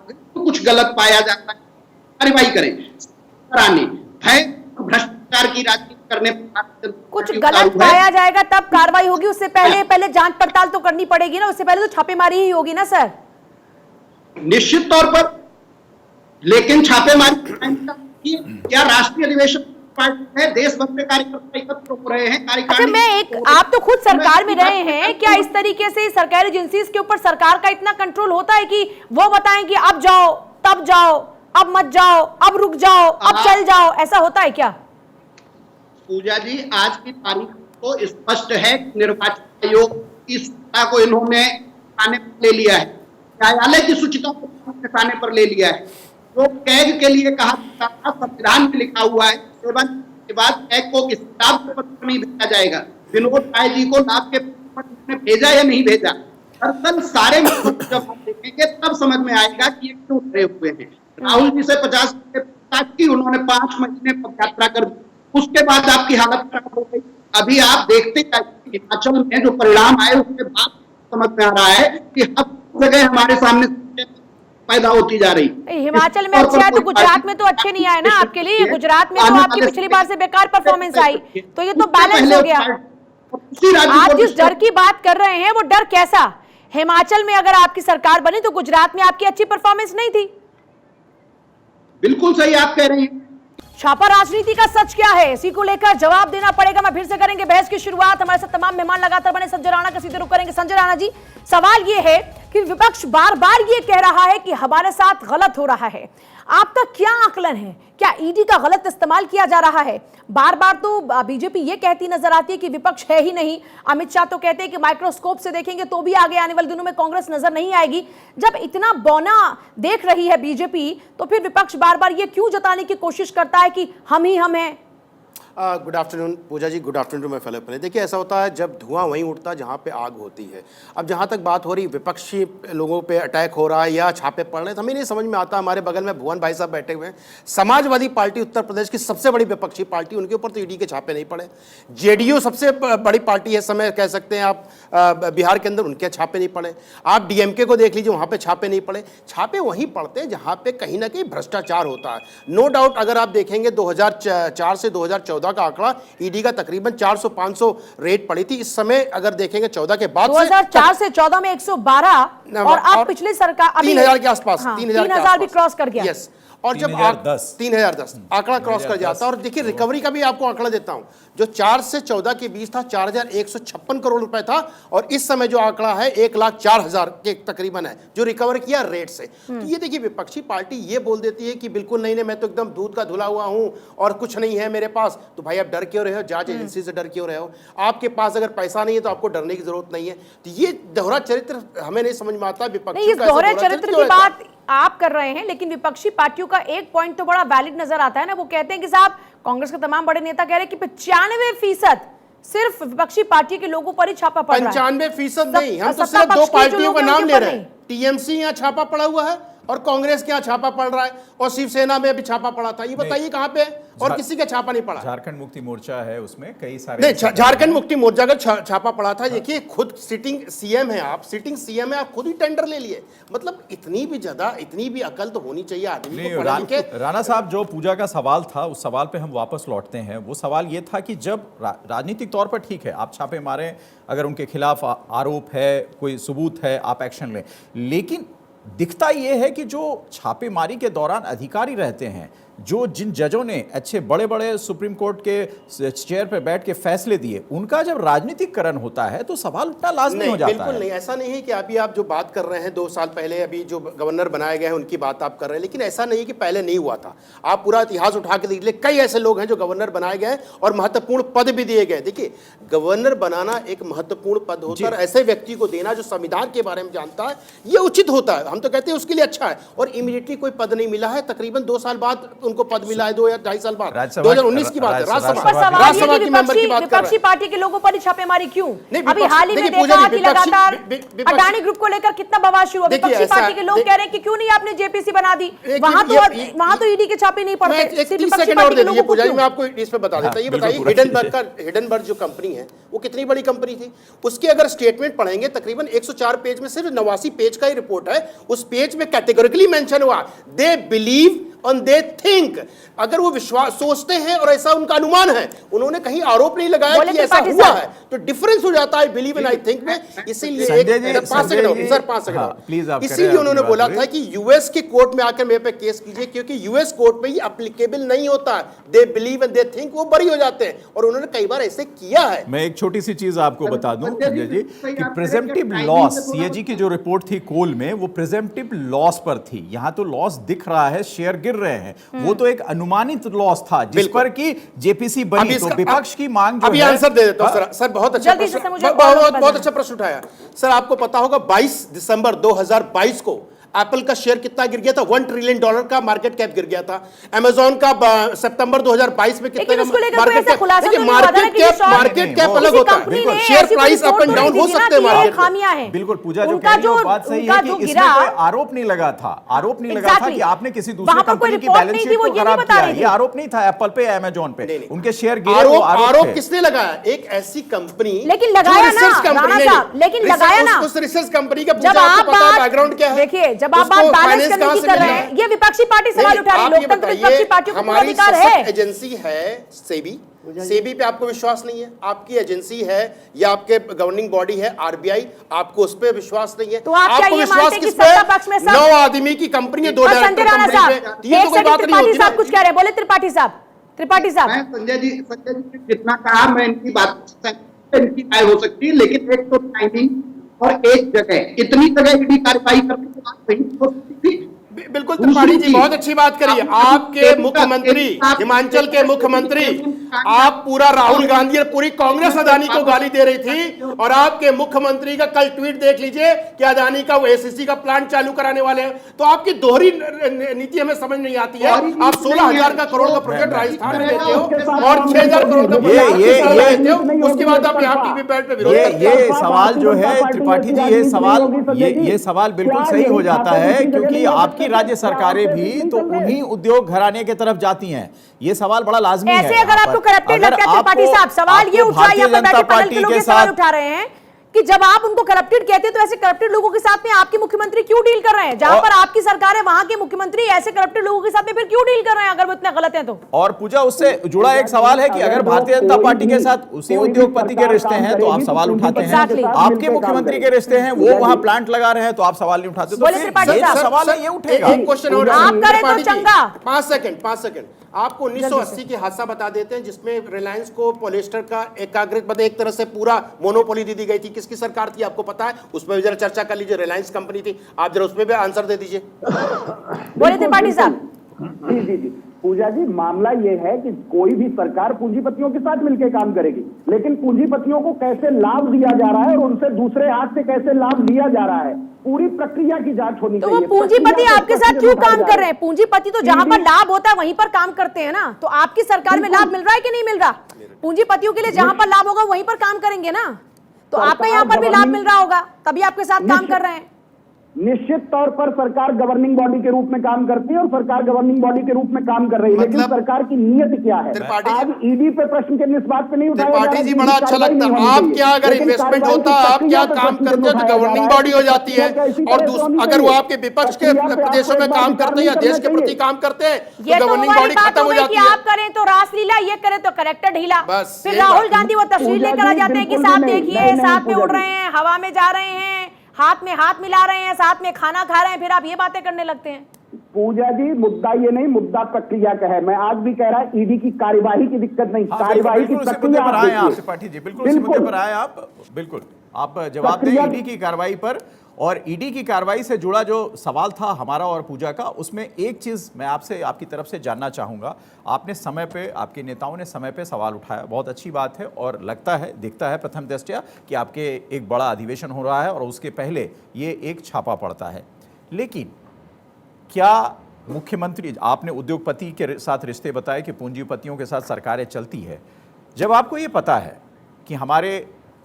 तो कुछ गलत पाया जाता है, कार्रवाई करें। भय भ्रष्टाचार की राजनीति करने पर कुछ गलत पाया जाएगा तब कार्रवाई होगी, उससे पहले जांच पड़ताल तो करनी पड़ेगी ना, उससे पहले तो छापेमारी ही होगी ना सर। निश्चित तौर पर, लेकिन छापेमारी क्या राष्ट्रीय अधिवेशन है, देश भर में कार्यकर्ता एकत्र हो रहे हैं। आप तो खुद सरकार में रहे हैं, क्या इस तरीके से सरकारी एजेंसीज के ऊपर सरकार का इतना कंट्रोल होता है कि वो बताएं कि अब जाओ, तब जाओ, अब मत जाओ, अब रुक जाओ, अब चल जाओ, ऐसा होता है क्या? पूजा जी, आज की तारीख को स्पष्ट है कि निर्वाचन आयोग की सूचना को इन्होंने थाने पर ले लिया है, न्यायालय की सूचना को थाने पर ले लिया है। जो कैग के लिए कहा था संविधान में लिखा हुआ है, सेवन के बाद कैग को किसी लाभ के पत्र नहीं भेजा जाएगा। विनोद राय जी को लाभ के पत्र में भेजा या नहीं भेजा, दरअसल सारे जब हम देखेंगे तब समझ में आएगा कि ये क्यों खड़े हुए हैं। राहुल जी से 50 की उन्होंने 5 महीने पद यात्रा कर दी, उसके बाद आपकी हालत खराब हो गई। अभी आप देखते हिमाचल में जो परिणाम आए उसके बाद समझ में आ रहा है कि हर जगह हमारे सामने पैदा होती जा रही नहीं, हिमाचल में अच्छे आए तो गुजरात में तो अच्छे नहीं आए ना आपके लिए। गुजरात में तो आपकी पिछली बार से बेकार परफॉर्मेंस आई, तो ये तो बैलेंस हो गया। आप जिस डर की बात कर रहे हैं वो डर कैसा? हिमाचल में अगर आपकी सरकार बनी तो गुजरात में आपकी अच्छी परफॉर्मेंस नहीं थी। बिल्कुल सही आप कह रही हैं। छापा राजनीति का सच क्या है, इसी को लेकर जवाब देना पड़ेगा। मैं फिर से करेंगे बहस की शुरुआत। हमारे साथ तमाम मेहमान लगातार बने। संजय राणा का सीधे रुख करेंगे। संजय राणा जी, सवाल ये है कि विपक्ष बार बार ये कह रहा है कि हमारे साथ गलत हो रहा है। आपका क्या आकलन है? क्या ईडी का गलत इस्तेमाल किया जा रहा है? बार बार तो बीजेपी ये कहती नजर आती है कि विपक्ष है ही नहीं। अमित शाह तो कहते हैं कि माइक्रोस्कोप से देखेंगे तो भी आगे आने वाले दिनों में कांग्रेस नजर नहीं आएगी। जब इतना बौना देख रही है बीजेपी, तो फिर विपक्ष बार बार ये क्यों जताने की कोशिश करता है कि हम ही हम हैं? Good afternoon Puja ji, good afternoon to my fellow play. देखिए, ऐसा होता है जब धुआं वहीं उठता है जहाँ पे आग होती है। अब जहाँ तक बात हो रही विपक्षी लोगों पे अटैक हो रहा है या छापे पड़ रहे हैं, तो हमें नहीं समझ में आता। हमारे बगल में भुवन भाई साहब बैठे हुए हैं, समाजवादी पार्टी उत्तर प्रदेश की सबसे बड़ी विपक्षी पार्टी, उनके ऊपर तो ईडी के छापे नहीं पड़े। जेडीयू सबसे बड़ी पार्टी है, समय कह सकते हैं आप बिहार के अंदर, उनके छापे नहीं पड़े। आप डीएमके को देख लीजिए, वहाँ पे छापे नहीं पड़े। छापे वहीं पड़ते हैं जहाँ पे कहीं ना कहीं भ्रष्टाचार होता है। नो डाउट, अगर आप देखेंगे 2004 से 2014 का आंकड़ा, ईडी का तकरीबन 400-500 रेट पड़ी थी। इस समय अगर देखेंगे 14 के बाद 2004 से 14 में 112 और अब पिछली सरकार 3000 के आसपास, 3000 भी क्रॉस कर गया। यस, और जब 3010 आंकड़ा क्रॉस कर जाता है। और देखिए, रिकवरी का भी आपको आंकड़ा देता हूं, जो 4 से 14 के बीच था 4156 करोड़ रुपए था, और इस समय जो आंकड़ा है 1,04,000 के तकरीबन है जो रिकवर किया रेट से। तो ये देखिए, विपक्षी पार्टी ये बोल देती है कि बिल्कुल नहीं, मैं तो एकदम दूध का धुला हुआ हूं और कुछ नहीं है मेरे पास। तो भाई, आप डर क्यों रहे हो? जांच एजेंसी से डर क्यों रहे हो? आपके पास अगर पैसा नहीं है तो आपको डरने की जरूरत नहीं है। तो ये दोहरा चरित्र हमें नहीं समझ में आता। विपक्षी इस दोहरे चरित्र की बात आप कर रहे हैं, लेकिन विपक्षी पार्टियों का एक पॉइंट तो बड़ा वैलिड नजर आता है ना। वो कहते हैं कि साहब, कांग्रेस के तमाम बड़े नेता कह रहे हैं कि 95% सिर्फ विपक्षी पार्टी के लोगों पर ही छापा पड़ रहा है। 95% नहीं, हम तो सिर्फ दो पार्टियों का नाम ले रहे हैं। टीएमसी यहाँ छापा पड़ा हुआ है और कांग्रेस के यहाँ छापा पड़ रहा है, और शिवसेना में भी छापा पड़ा था। ये बताइए कहां पे है? और किसी का छापा नहीं पड़ा। झारखंड मुक्ति मोर्चा है, उसमें कई सारे नहीं, झारखंड मुक्ति मोर्चा का छापा पड़ा था। देखिए, खुद सिटिंग सीएम है आप, सिटिंग सीएम है आप, खुद ही टेंडर ले लिए। मतलब इतनी भी ज्यादा, इतनी भी अकल तो होनी चाहिए आदमी को। राणा साहब, जो पूजा का सवाल था, उस सवाल पे हम वापस लौटते हैं। वो सवाल ये था कि जब राजनीतिक तौर पर ठीक है, आप छापे मारें, अगर उनके खिलाफ आरोप है, कोई सबूत है, आप एक्शन लें, लेकिन दिखता यह है कि जो छापेमारी के दौरान अधिकारी रहते हैं, जो जिन जजों ने अच्छे बड़े बड़े सुप्रीम कोर्ट के चेयर पर बैठ के फैसले दिए, उनका जब राजनीतिकरण होता है तो सवाल उठना लाजमी हो जाता है। बिल्कुल नहीं, ऐसा नहीं है कि अभी आप जो बात कर रहे हैं 2 साल पहले अभी जो गवर्नर बनाए गए हैं उनकी बात आप कर रहे हैं, लेकिन ऐसा नहीं है कि पहले नहीं हुआ था। आप पूरा इतिहास उठा के देख लीजिए, कई ऐसे लोग हैं जो गवर्नर बनाए गए और महत्वपूर्ण पद भी दिए गए। देखिए, गवर्नर बनाना एक महत्वपूर्ण पद होता है, और ऐसे व्यक्ति को देना जो संविधान के बारे में जानता है, ये उचित होता है। हम तो कहते हैं उसके लिए अच्छा है। और इमीडिएटली कोई पद नहीं मिला है, तकरीबन 2 साल बाद उनको पद मिला है, 2 या 2.5 साल बाद, 2019 की बात है। राज्यसभा की मेंबर की बात कर रहे हैं। विपक्षी पार्टी के लोगों पर ही छापेमारी क्यों? अभी हाल ही में देखा कि लगातार अडानी ग्रुप को लेकर कितना बवाल शुरू हुआ। विपक्षी पार्टी के लोग कह रहे हैं कि क्यों नहीं आपने जेपीसी बना दी, वहां तो ईडी के छापे नहीं पड़ते। मैं आपको इस पे बता देता। ये बताइए, हिडनबर्ग जो कंपनी है वो कितनी बड़ी कंपनी थी? उसके अगर स्टेटमेंट पढ़ेंगे, तकरीबन 104 पेज में सिर्फ 89 पेज का ही रिपोर्ट है। उस पेज में कैटेगोरिकली मेंशन हुआ, दे बिलीव और दे थिंक। अगर वो विश्वास सोचते हैं और ऐसा उनका अनुमान है, उन्होंने कहीं आरोप नहीं लगाया कि ऐसा हुआ है, तो डिफरेंस हो जाता है बिलीव एंड आई थिंक में। इसीलिए सर 5 सेकंड, इसीलिए उन्होंने बोला था कि यूएस के कोर्ट में आकर मेरे पे केस कीजिए, क्योंकि यूएस कोर्ट में ये एप्लीकेबल नहीं होता। They believe and they think, वो बरी हो जाते हैं, और उन्होंने कई बार ऐसे किया है। मैं एक छोटी सी चीज आपको बता दूं संजय जी कि प्रिजेम्पटिव लॉस, सीएजी की जो रिपोर्ट थी कोल में, वो प्रिजेम्पटिव लॉस पर थी। यहां तो लॉस दिख रहा है, शेयर गिर रहे हैं, वो तो एक अनुमानित लॉस था जिस पर कि जेपीसी बनी। तो विपक्ष की मांग जो अभी है, आंसर दे देता हूं सर, बहुत अच्छा प्रश्न, बहुत अच्छा प्रश्न उठाया सर। आपको पता होगा 22 दिसंबर 2022 को एप्पल का शेयर कितना गिर गया था? $1 ट्रिलियन का मार्केट कैप गिर गया था। अमेज़न का सितंबर 2022 में कितना मार्केट कैप अलग होता है, share price up and down हो सकते हैं मार्केट में। बिल्कुल पूजा जो कह रही है वो बात सही है कि इसमें कोई आरोप नहीं लगा था, आरोप नहीं लगा था कि आपने किसी दूसरी कंपनी की बैलेंस शीट को खराब किया। ये आरोप नहीं था एप्पल पे, अमेज़न पे उनके शेयर गिरे। आरोप किसने लगाया? एक ऐसी कंपनी, लेकिन लगाया ना राणा साहब, लेकिन लगाया ना उस रिसर्च कंपनी का। पूजा आपको पता है बैकग्राउंड क्या है? देखिए, जब आप बात उसको बैलेंस फाइनेंस करने कहां की से कर रहे मिलेगा? हैं, ये विपक्षी पार्टी सवाल नहीं, उठा रही है। आप ये लोकतंत्र बताइए, विपक्षी पार्टियों को पूरा हमारी अधिकार सशक्त है। एजेंसी है सेबी। सेबी पे आपको विश्वास नहीं है? आपकी एजेंसी है या आपके गवर्निंग बॉडी है आरबीआई, आपको उस पे विश्वास नहीं है? तो आप क्या आपको ये विश्वास मानते हैं कि किस पे? सत्ता पक्ष में सब 9 आदमी की कंपनी है, 2 बस संजय डायरेक्टर राणा कंपनी साहब, पे, ये एक तो कोई सेकंड, बात नहीं त्रिपाठी होती साहब ना। कुछ कह रहे हैं, बोले त्रिपाठी साहब। त्रिपाठी साहब, मैं संजय जी ने जितना कहा मैं इनकी बात से इनकी राय हो सकती है, लेकिन एक तो टाइमिंग और एक जगह, इतनी जगह ईडी कार्रवाई करने के बाद सही हो सकती थी। बिल्कुल त्रिपाठी जी बहुत अच्छी बात करी है। आपके मुख्यमंत्री, हिमाचल के मुख्यमंत्री, आप पूरा राहुल गांधी और पूरी कांग्रेस अदानी को गाली दे रही थी, और आपके मुख्यमंत्री का कल ट्वीट देख लीजिए कि अदानी का वो एसीसी का प्लांट चालू कराने वाले हैं। तो आपकी दोहरी नीति हमें समझ नहीं आती है। आप 16,000 करोड़ का प्रोजेक्ट राजस्थान में देते हो और 6,000 करोड़ का प्रोजेक्ट देते हो, उसके बाद आप यहाँ टीवी बैठ पे विरोध करते हो। ये सवाल जो है त्रिपाठी जी, ये सवाल बिल्कुल सही हो जाता है, क्योंकि आपकी राज्य सरकारें भी तो उन्हीं उद्योग घराने की तरफ जाती हैं। ये सवाल बड़ा लाजमी है। ऐसे अगर आपको करप्टेड लगता है त्रिपाठी साहब, सवाल ये उठा, यहाँ पर बैठे पैनल के लोग ये सवाल उठा रहे हैं कि जब आप उनको करप्टेड कहते हैं तो ऐसे करप्टेड लोगों के साथ में आपके मुख्यमंत्री क्यों डील कर रहे हैं? जहां पर आपकी सरकार है वहां के मुख्यमंत्री ऐसे करप्टेड लोगों के साथ में फिर क्यों डील कर रहे हैं, अगर वो इतने गलत हैं तो? और पूजा, उससे जुड़ा एक सवाल है कि अगर भारतीय जनता पार्टी के साथ उसी उद्योगपति के रिश्ते हैं तो आप सवाल उठाते हैं, आपके मुख्यमंत्री के रिश्ते हैं, वो वहां प्लांट लगा रहे हैं तो आप सवाल नहीं उठाते। तो फिर ये सवाल है, ये उठेगा। एक क्वेश्चन और आप करें तो चंगा। 5 सेकंड आपको 1980 की हादसा बता देते हैं जिसमें रिलायंस को पॉलिएस्टर का एकाग्रित मतलब एक तरह से पूरा मोनोपोली दे दी गई थी। किसकी सरकार थी आपको पता है? उसमें भी जरा चर्चा कर लीजिए। रिलायंस कंपनी थी, आप जरा उसमें भी आंसर दे दीजिए। बोले त्रिपाठी साहब। जी पूजा जी, मामला ये है कि कोई भी सरकार पूंजीपतियों के साथ मिलकर काम करेगी, लेकिन पूंजीपतियों को कैसे लाभ दिया जा रहा है और उनसे दूसरे हाथ से कैसे लाभ लिया जा रहा है, पूरी प्रक्रिया की जांच होनी तो चाहिए। वो पूंजीपति आपके साथ क्यों काम कर रहे हैं? पूंजीपति तो जहां पर लाभ होता है वहीं पर काम करते हैं ना। तो आपकी सरकार में लाभ मिल रहा है कि नहीं मिल रहा? पूंजीपतियों के लिए जहां पर लाभ होगा वहीं पर काम करेंगे ना। तो आपका यहाँ पर भी लाभ मिल रहा होगा, तभी आपके साथ काम कर रहे हैं। निश्चित तौर पर सरकार गवर्निंग बॉडी के रूप में काम करती है और सरकार गवर्निंग बॉडी के रूप में काम कर रही है, लेकिन सरकार की नीयत क्या है? आज ईडी पे प्रश्न के इस बात पे नहीं उठाया जा रहा है। त्रिपाठी जी बड़ा अच्छा लगता है। आप क्या अगर इन्वेस्टमेंट होता, आप क्या काम करते तो गवर्निंग बॉडी हो जाती है, और अगर वो आपके विपक्ष के प्रदेशों में काम करते हैं या देश के प्रति काम करते हैं तो गवर्निंग बॉडी खत्म हो जाती है। आप करें तो रासलीला, ये करें तो करेक्टर ढीला। बस फिर राहुल गांधी वो तस्वीर लेकर आ जाते हैं कि साथ देखिए, साथ में उड़ रहे हैं, हवा में जा रहे हैं, हाथ में हाथ मिला रहे हैं, साथ में खाना खा रहे हैं, फिर आप ये बातें करने लगते हैं। पूजा जी, मुद्दा ये नहीं, मुद्दा प्रक्रिया का है। मैं आज भी कह रहा है ईडी की कार्यवाही की दिक्कत नहीं, कार्यवाही की प्रक्रिया आप देखिए। त्रिपाठी जी बिल्कुल उसी मुद्दे पर आए आप, बिल्कुल आप जवाब दें ईडी की कार्रवाई पर। और ईडी की कार्रवाई से जुड़ा जो सवाल था हमारा और पूजा का, उसमें एक चीज़ मैं आपसे, आपकी तरफ से जानना चाहूँगा। आपने समय पे, आपके नेताओं ने समय पे सवाल उठाया, बहुत अच्छी बात है, और लगता है, दिखता है प्रथम दृष्टया कि आपके एक बड़ा अधिवेशन हो रहा है और उसके पहले ये एक छापा पड़ता है। लेकिन क्या मुख्यमंत्री, आपने उद्योगपति के साथ रिश्ते बताए कि पूंजीपतियों के साथ सरकारें चलती है, जब आपको ये पता है कि हमारे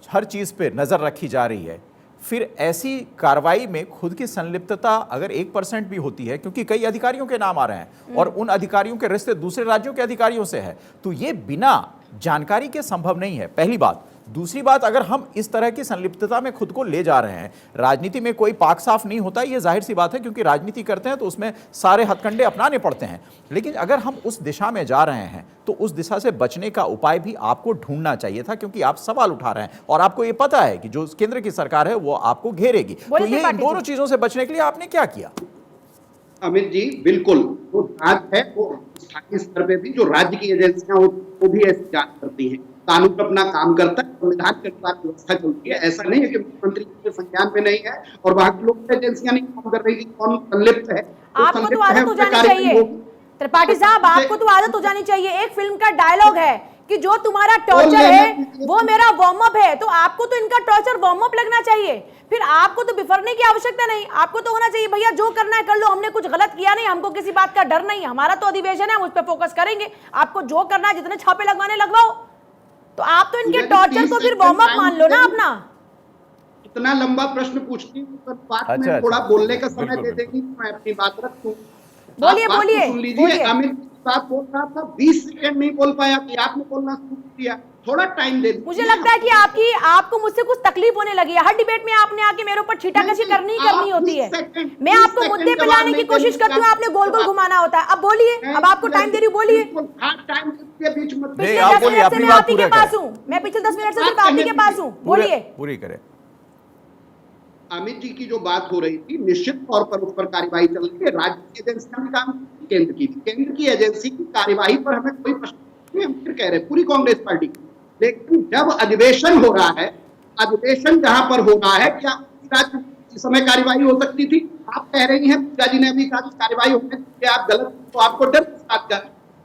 हर चीज़ पे नज़र रखी जा रही है, फिर ऐसी कार्रवाई में खुद की संलिप्तता अगर 1% भी होती है, क्योंकि कई अधिकारियों के नाम आ रहे हैं और उन अधिकारियों के रिश्ते दूसरे राज्यों के अधिकारियों से है, तो ये बिना जानकारी के संभव नहीं है, पहली बात। दूसरी बात, अगर हम इस तरह की संलिप्तता में खुद को ले जा रहे हैं, राजनीति में कोई पाक साफ नहीं होता, ये जाहिर सी बात है, क्योंकि राजनीति करते हैं तो उसमें सारे हथकंडे अपनाने पड़ते हैं। लेकिन अगर हम उस दिशा में जा रहे हैं तो उस दिशा से बचने का उपाय भी आपको ढूंढना चाहिए था, क्योंकि आप सवाल उठा रहे हैं और आपको ये पता है कि जो केंद्र की सरकार है वो आपको घेरेगी। तो ये इन दोनों चीजों से बचने के लिए आपने क्या किया? अमित जी, बिल्कुल, जो जांच है वो स्थानीय स्तर पे भी जो राज्य की एजेंसियां वो भी ऐसी जांच करती हैं। कानून अपना काम करता है, संविधान के अनुसार व्यवस्था चलती है। ऐसा नहीं है कि मुख्यमंत्री के संज्ञान में नहीं है और वहां की लोक एजेंसियां नहीं काम कर रही कि कौन संलिप्त है। आपको तो आदत हो जानी चाहिए त्रिपाठी साहब, आपको तो आदत हो जानी चाहिए। एक फिल्म का डायलॉग है कि जो तुम्हारा टॉर्चर है वो मेरा वार्म अप है, तो आपको तो इनका टॉर्चर वार्म अप लगना चाहिए। फिर आपको तो बिफरने की आवश्यकता नहीं, आपको तो होना चाहिए भैया जो करना है कर लो, हमने कुछ गलत किया नहीं, हमको किसी बात का डर नहीं, हमारा तो अधिवेशन है, हम उस पर फोकस करेंगे। आपको जो करना है, जितने छापे लगवाने लगवाओ। तो आप तो इनके टॉर्चर को फिर वार्म अप मान लो ना अपना। इतना लंबा प्रश्न पूछती हूँ तो बात में थोड़ा बोलने का समय दे देगी, मैं अपनी बात रख दूं। बोलिए बोलिए सुन लीजिए। अमित बात बोल रहा था, 20 सेकंड नहीं बोल पाया कि आपने बोलना शुरू किया। थोड़ा टाइम दे मुझे लगता है कि आपको मुझसे कुछ तकलीफ होने लगी है। हर डिबेट में आपने आके मेरे ऊपर छीटाकशी करनी होती है। मैं आपको मुद्दे पे लाने की कोशिश करती हूँ, आपने गोल गोल घुमाना होता है। अब बोलिए, अब आपको टाइम दे रही हूँ, बोलिए। पिछले 10 मिनट से मैं आप ही के पास हूँ, मैं पिछले 10 मिनट से सिर्फ आप ही के पास हूँ, बोलिए। पूरी करें। अमित जी की जो बात हो रही थी, निश्चित तौर पर उस पर कार्यवाही चल रही है। राज्य की एजेंसियां भी काम कर रही, केंद्र की केंद्र की एजेंसी की कार्यवाही पर हमें कोई प्रश्न नहीं। हम फिर कह रहे हैं पूरी कांग्रेस पार्टी की, लेकिन जब अधिवेशन हो रहा है, अधिवेशन जहां पर हो रहा है, क्या इस समय कार्यवाही हो सकती थी? आप कह रही हैं, पूजा जी ने भी कहा कार्यवाही होने के आप गलत, तो आपको डर किस बात का?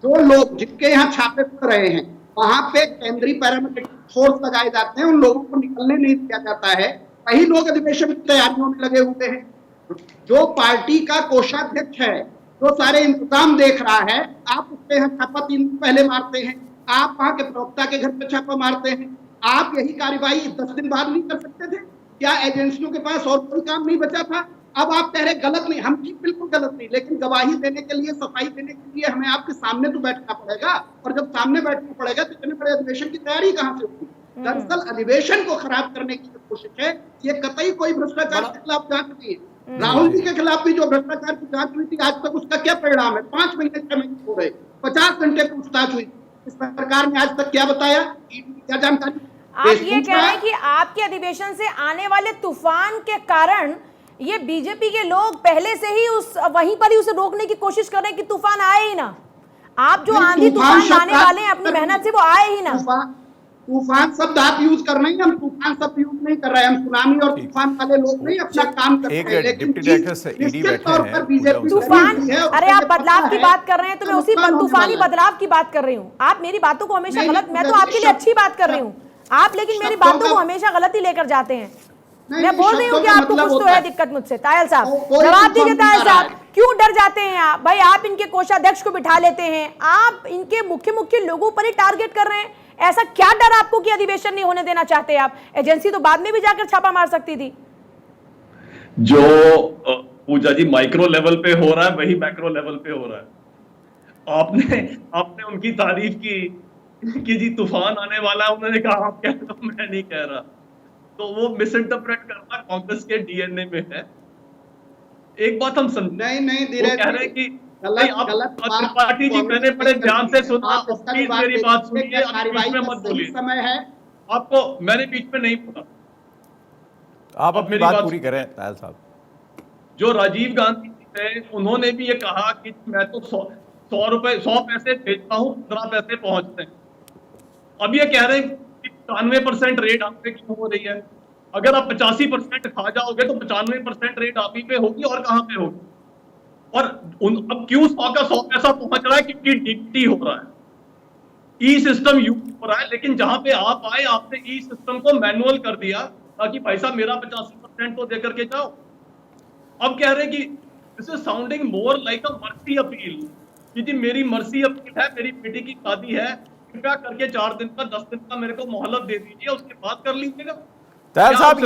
जो लोग जिनके यहाँ छापे पड़ रहे हैं, वहां पे केंद्रीय पैरामिलिट्री फोर्स लगाए जाते हैं, उन लोगों को निकलने नहीं दिया जाता है। वही लोग अधिवेशन की तैयारियों में लगे हुए हैं। जो पार्टी का कोषाध्यक्ष है, जो सारे इंतजाम देख रहा है, आप उसके यहाँ छापा 3 दिन पहले मारते हैं, आप वहां के प्रवक्ता के घर पे छापा मारते हैं। आप यही कार्यवाही 10 दिन बाद नहीं कर सकते थे? क्या एजेंसियों के पास और कोई काम नहीं बचा था? अब आप कह रहे गलत नहीं, हम ठीक बिल्कुल गलत नहीं, लेकिन गवाही देने के लिए, सफाई देने के लिए हमें आपके सामने तो बैठना पड़ेगा, और जब सामने बैठना पड़ेगा तो इतने बड़े अधिवेशन की तैयारी कहां से होगी? दरअसल अधिवेशन को खराब करने की कोशिश है। ये कतई कोई भ्रष्टाचार के खिलाफ जांच नहीं है। राहुल जी के खिलाफ भी जो भ्रष्टाचार की जांच हुई थी, आज तक उसका क्या परिणाम है? 5 महीने 6 महीने हो रहे, 50 घंटे पूछताछ हुई, इस सरकार ने आज तक क्या बताया? क्या जानकारी? आप ये कह रहे हैं कि आपके अधिवेशन से आने वाले तूफान के कारण ये बीजेपी के लोग पहले से ही वहीं पर ही उसे रोकने की कोशिश कर रहे हैं कि तूफान आए ही ना। आप जो आंधी तूफान लाने वाले हैं अपनी मेहनत से, वो आए ही ना। तूफान शब्द आप यूज कर रहे हैं, हम तूफान शब्द यूज नहीं कर रहे हैं। हम सुनामी और तूफान वाले लोग नहीं, अपना काम करते हैं। लेकिन निश्चित तौर पर बीजेपी तूफान, अरे आप बदलाव की बात कर रहे हैं तो मैं उसी तूफानी बदलाव की बात कर रही हूँ। आप मेरी बातों को हमेशा गलत, मैं तो आपके लिए अच्छी बात कर रही हूँ, आप लेकिन मेरी बातों को हमेशा गलत ही लेकर जाते हैं। मैं बोल रही हूँ कि आपको कुछ तो है दिक्कत मुझसे। तायल साहब जवाब दीजिए। तायल साहब क्यों डर जाते हैं आप? भाई आप इनके कोषाध्यक्ष को बिठा लेते हैं, आप इनके मुख्य लोगों पर ही टारगेट कर रहे हैं। ऐसा क्या डर आपको कि अधिवेशन नहीं होने देना चाहते आप? एजेंसी तो बाद में भी जाकर छापा मार सकती थी। जो पूजा जी माइक्रो लेवल पे हो रहा है, वही मैक्रो लेवल पे हो रहा है। आपने उनकी तारीफ की कि जी तूफान आने वाला है, उन्होंने कहा आप कह रहे हो, मैं नहीं कह रहा। तो वो मिस इंटरप्रेट करना कांग्रेस के डीएनए में है। एक बात हम समझ नहीं कह रहे हैं कि त्रिपाठी जी, मैंने बड़े ध्यान से सुना, प्लीज मेरी बात सुनिए, बीच में मत बोलिए। समय है आपको मैंने बीच में नहीं बोला, आप अपनी बात पूरी करें। तायल साहब, जो राजीव गांधी जी थे, उन्होंने भी ये कहा कि मैं तो 100 पैसे भेजता हूँ, 15 पैसे पहुंचते हैं। अब ये कह रहे हैं कि 95% रेट आप पे क्यों हो रही है? अगर आप 85% खा जाओगे तो 95% रेट आप ही पे होगी, और कहां पे होगी? और अब क्यों 100 का 100 पैसा पहुंच रहा है? क्योंकि डीटी हो रहा है, ई सिस्टम यूज हो रहा है। लेकिन जहां पे आप आए, आपने ई सिस्टम को मैनुअल कर दिया ताकि पैसा मेरा 85% तो देकर के जाओ। अब कह रहे हैं कि this is sounding more like a mercy appeal, कि जी मेरी मर्सी अपील है, मेरी बेटी की शादी है, कृपया करके 4 दिन का 10 दिन का मेरे को मोहलत दे दीजिए, उसके बाद कर लीजिएगा। तायल साहब,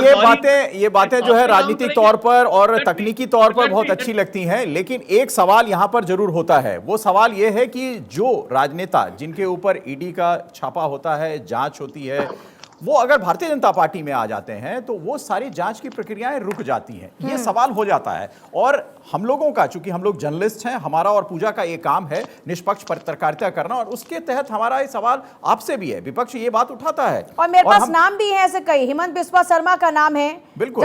ये बातें जो है राजनीतिक तौर पर और तकनीकी तौर पर बहुत अच्छी लगती हैं, लेकिन एक सवाल यहां पर जरूर होता है। वो सवाल ये है कि जो राजनेता जिनके ऊपर ईडी का छापा होता है, जांच होती है, वो अगर भारतीय जनता पार्टी में आ जाते हैं तो वो सारी जांच की प्रक्रियाएं रुक जाती हैं। ये सवाल हो जाता है। और हम लोगों का, चूंकि हम लोग जर्नलिस्ट हैं, हमारा और पूजा का ये काम है निष्पक्ष पत्रकारिता करना, और उसके तहत हमारा ये सवाल आपसे भी है। विपक्ष ये बात उठाता है और मेरे पास नाम भी है ऐसे कई। हेमंत बिस्वा शर्मा का नाम है। बिल्कुल।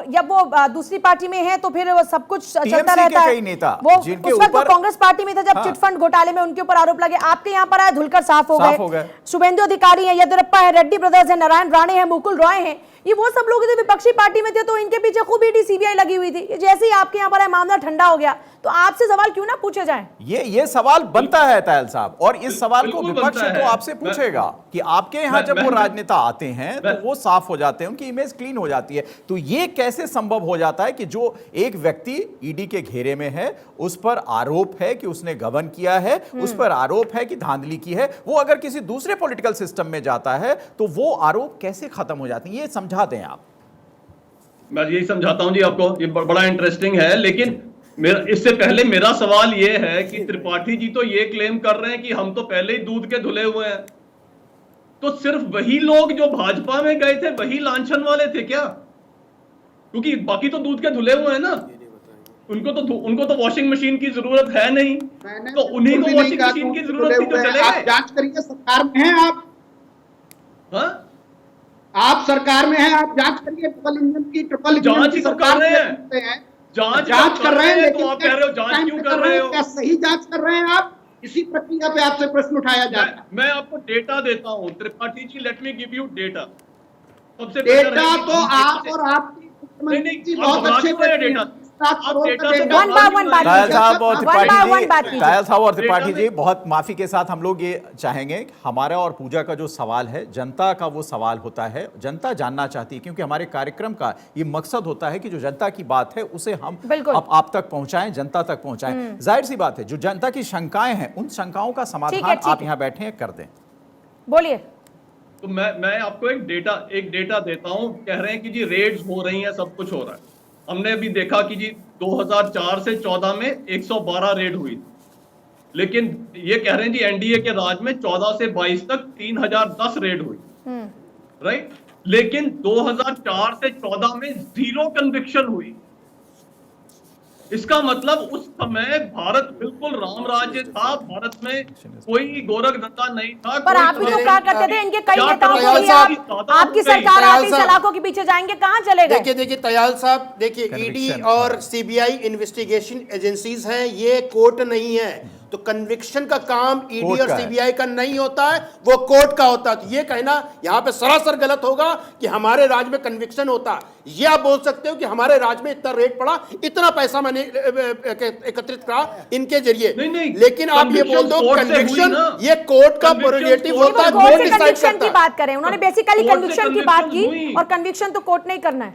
जब वो दूसरी पार्टी में है तो फिर वो सब कुछ चलता रहता है। नेता वो जिनके उस वक्त ऊपर कांग्रेस पार्टी में था जब चिटफंड घोटाले में उनके ऊपर आरोप लगे। आपके यहाँ पर आए, धुलकर साफ हो गए। शुभेंदु अधिकारी है, येदियुरप्पा है, रेड्डी ब्रदर्स है, नारायण राणे है, मुकुल रॉय है, ये वो सब लोग जो विपक्षी पार्टी में थे, तो इनके पीछे खूब ईडी सीबीआई लगी हुई थी। जैसे ही आपके यहाँ पर मामला ठंडा हो गया तो आपसे सवाल क्यों ना पूछे जाएं? ये सवाल बनता है तायल साहब, और इस सवाल को विपक्ष तो आपसे पूछेगा कि आपके यहाँ जब वो राजनेता आते हैं तो वो साफ हो जाते हैं, उनकी इमेज क्लीन हो जाती है। तो ये कैसे संभव हो जाता है कि जो एक व्यक्ति ईडी के घेरे में है, उस पर आरोप है कि उसने गबन किया है, उस पर आरोप है कि धांधली की है, वो अगर किसी दूसरे पॉलिटिकल सिस्टम में जाता है तो वो आरोप कैसे खत्म हो जाते हैं? ये समझा दें आप। मैं यही समझाता हूं जी आपको, ये बड़ा इंटरेस्टिंग है। लेकिन इससे पहले मेरा सवाल ये है कि त्रिपाठी जी तो ये क्लेम कर रहे हैं कि हम तो पहले ही दूध के धुले हुए हैं, तो सिर्फ वही लोग जो भाजपा में गए थे वही लांछन वाले थे क्या? क्योंकि बाकी तो दूध के धुले हुए हैं ना, उनको तो वॉशिंग मशीन की जरूरत है नहीं, तो उन्हीं को वॉशिंग मशीन की जरूरत थी तो चले आप गए। जांच करिए, सरकार में हैं आप। हाँ? आप सरकार में हैं, आप जांच करिए ट्रिपल इंजन की, ट्रिपल इंजन जांच की ही तो सरकार कर रहे हैं। हैं। जांच कर रहे हैं, तो लेकिन आप कह रहे हो जांच क्यों कर रहे हो? क्या सही जांच कर रहे हैं आप? इसी प्रक्रिया पे आपसे प्रश्न उठाया जाता है। मैं आपको डेटा देता हूं Tripathi ji, let me give you data. सबसे डेटा तो आप और आपकी मुख्यमंत्री जी बहुत अच्छे डेटा वन बाय वन बात कायल साहब और वन बाय वन बात कीजिए। कायल साहब और त्रिपाठी जी, बहुत माफी के साथ हम लोग ये चाहेंगे, हमारा और पूजा का जो सवाल है जनता का वो सवाल होता है, जनता जानना चाहती है, क्योंकि हमारे कार्यक्रम का ये मकसद होता है कि जो जनता की बात है उसे हम आप तक पहुंचाएं, जनता तक पहुंचाएं। जाहिर सी बात है जो जनता की शंकाएं हैं उन शंकाओं का समाधान आप यहाँ बैठे हैं कर दें। बोलिए। तो मैं आपको एक डेटा देता हूं। कह रहे हैं कि जी रेड्स हो रही हैं, सब कुछ हो रहा है। हमने अभी देखा कि जी 2004 से 14 में 112 रेड हुई, लेकिन ये कह रहे हैं जी एनडीए के राज में 14 से 22 तक 3010 रेड हुई, राइट? लेकिन 2004 से 14 में 0 कन्विक्शन हुई। इसका मतलब उस समय भारत बिल्कुल राम राज्य था, भारत में कोई गोरख धंधा नहीं था। पर आप भी तो क्या करते थे, इनके कई नेताओं को लिए आपकी सरकार आप इस सलाखों के पीछे जाएंगे, कहां चले गए? देखिए तयाल साहब, देखिए ईडी और सीबीआई इन्वेस्टिगेशन एजेंसीज हैं, ये कोर्ट नहीं है। तो कन्विक्शन का काम ईडी और सीबीआई का नहीं होता है, वो कोर्ट का होता है। तो ये कहना यहां पे सरासर गलत होगा कि हमारे राज्य में कन्विक्शन होता। ये आप बोल सकते हो कि हमारे राज्य में इतना रेट पड़ा, इतना पैसा मैंने एकत्रित करा इनके जरिए, लेकिन आप ये बोल दो कन्विक्शन ये कोर्ट का प्रेरोगेटिव होता है, कोर्ट डिसाइड करता की बात करें। उन्होंने बेसिकली कन्विक्शन की बात की, और कन्विक्शन तो कोर्ट नहीं करना है।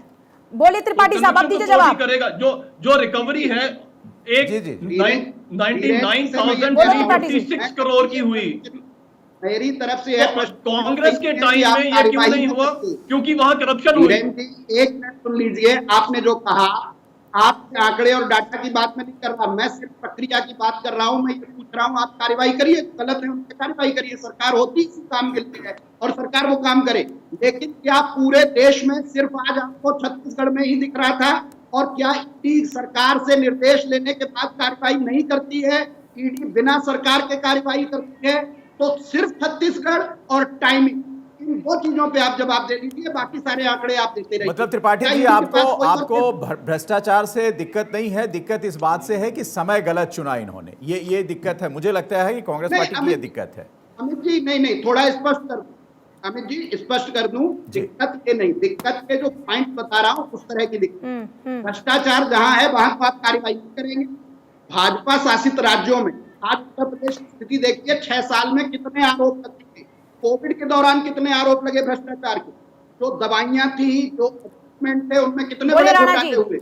बोलिए त्रिपाठी साहब, आप दीजिए जवाब। करेगा जो रिकवरी है एक 99,056 करोड़ की हुई। मेरी तरफ से है कांग्रेस के टाइम में ये क्यों नहीं हुआ? क्योंकि वहां करप्शन हुई। एक मिनट सुन लीजिए, आपने जो कहा, आप आंकड़े और डाटा की बात में नहीं कर रहा, मैं सिर्फ प्रक्रिया की बात कर रहा हूं। मैं ये पूछ रहा हूं आप कार्रवाई करिए, गलत है उनकी कार्रवाई करिए। सरकार होती इसी काम के लिए है और सरकार वो काम करे। लेकिन क्या पूरे देश में सिर्फ आज आपको छत्तीसगढ़ में ही दिख रहा था? और क्या ईडी सरकार से निर्देश लेने के बाद कार्रवाई नहीं करती है? ईडी बिना सरकार के कार्रवाई करती है? तो सिर्फ छत्तीसगढ़ और टाइमिंग, इन दो चीजों पे आप जवाब दे दीजिए, बाकी सारे आंकड़े आप देते रहिए। मतलब त्रिपाठी जी, आपको भ्रष्टाचार से दिक्कत नहीं है, दिक्कत इस बात से है कि समय गलत चुना इन्होंने, ये दिक्कत है। मुझे लगता है कि कांग्रेस पार्टी की ये दिक्कत है। अमित जी नहीं, थोड़ा स्पष्ट कर, अमित जी स्पष्ट कर दूं, दिक्कत ये नहीं, दिक्कत के जो पॉइंट बता रहा हूं उस तरह की दिक्कत। भ्रष्टाचार जहां है वहां तो आप कार्रवाई करेंगे। भाजपा शासित राज्यों में आज उत्तर प्रदेश की स्थिति देखिए, 6 साल में कितने आरोप लगे, कोविड के दौरान कितने आरोप लगे भ्रष्टाचार के, जो दवाइयां थी, जो थे, उनमें कितने बड़े घोटाले हुए।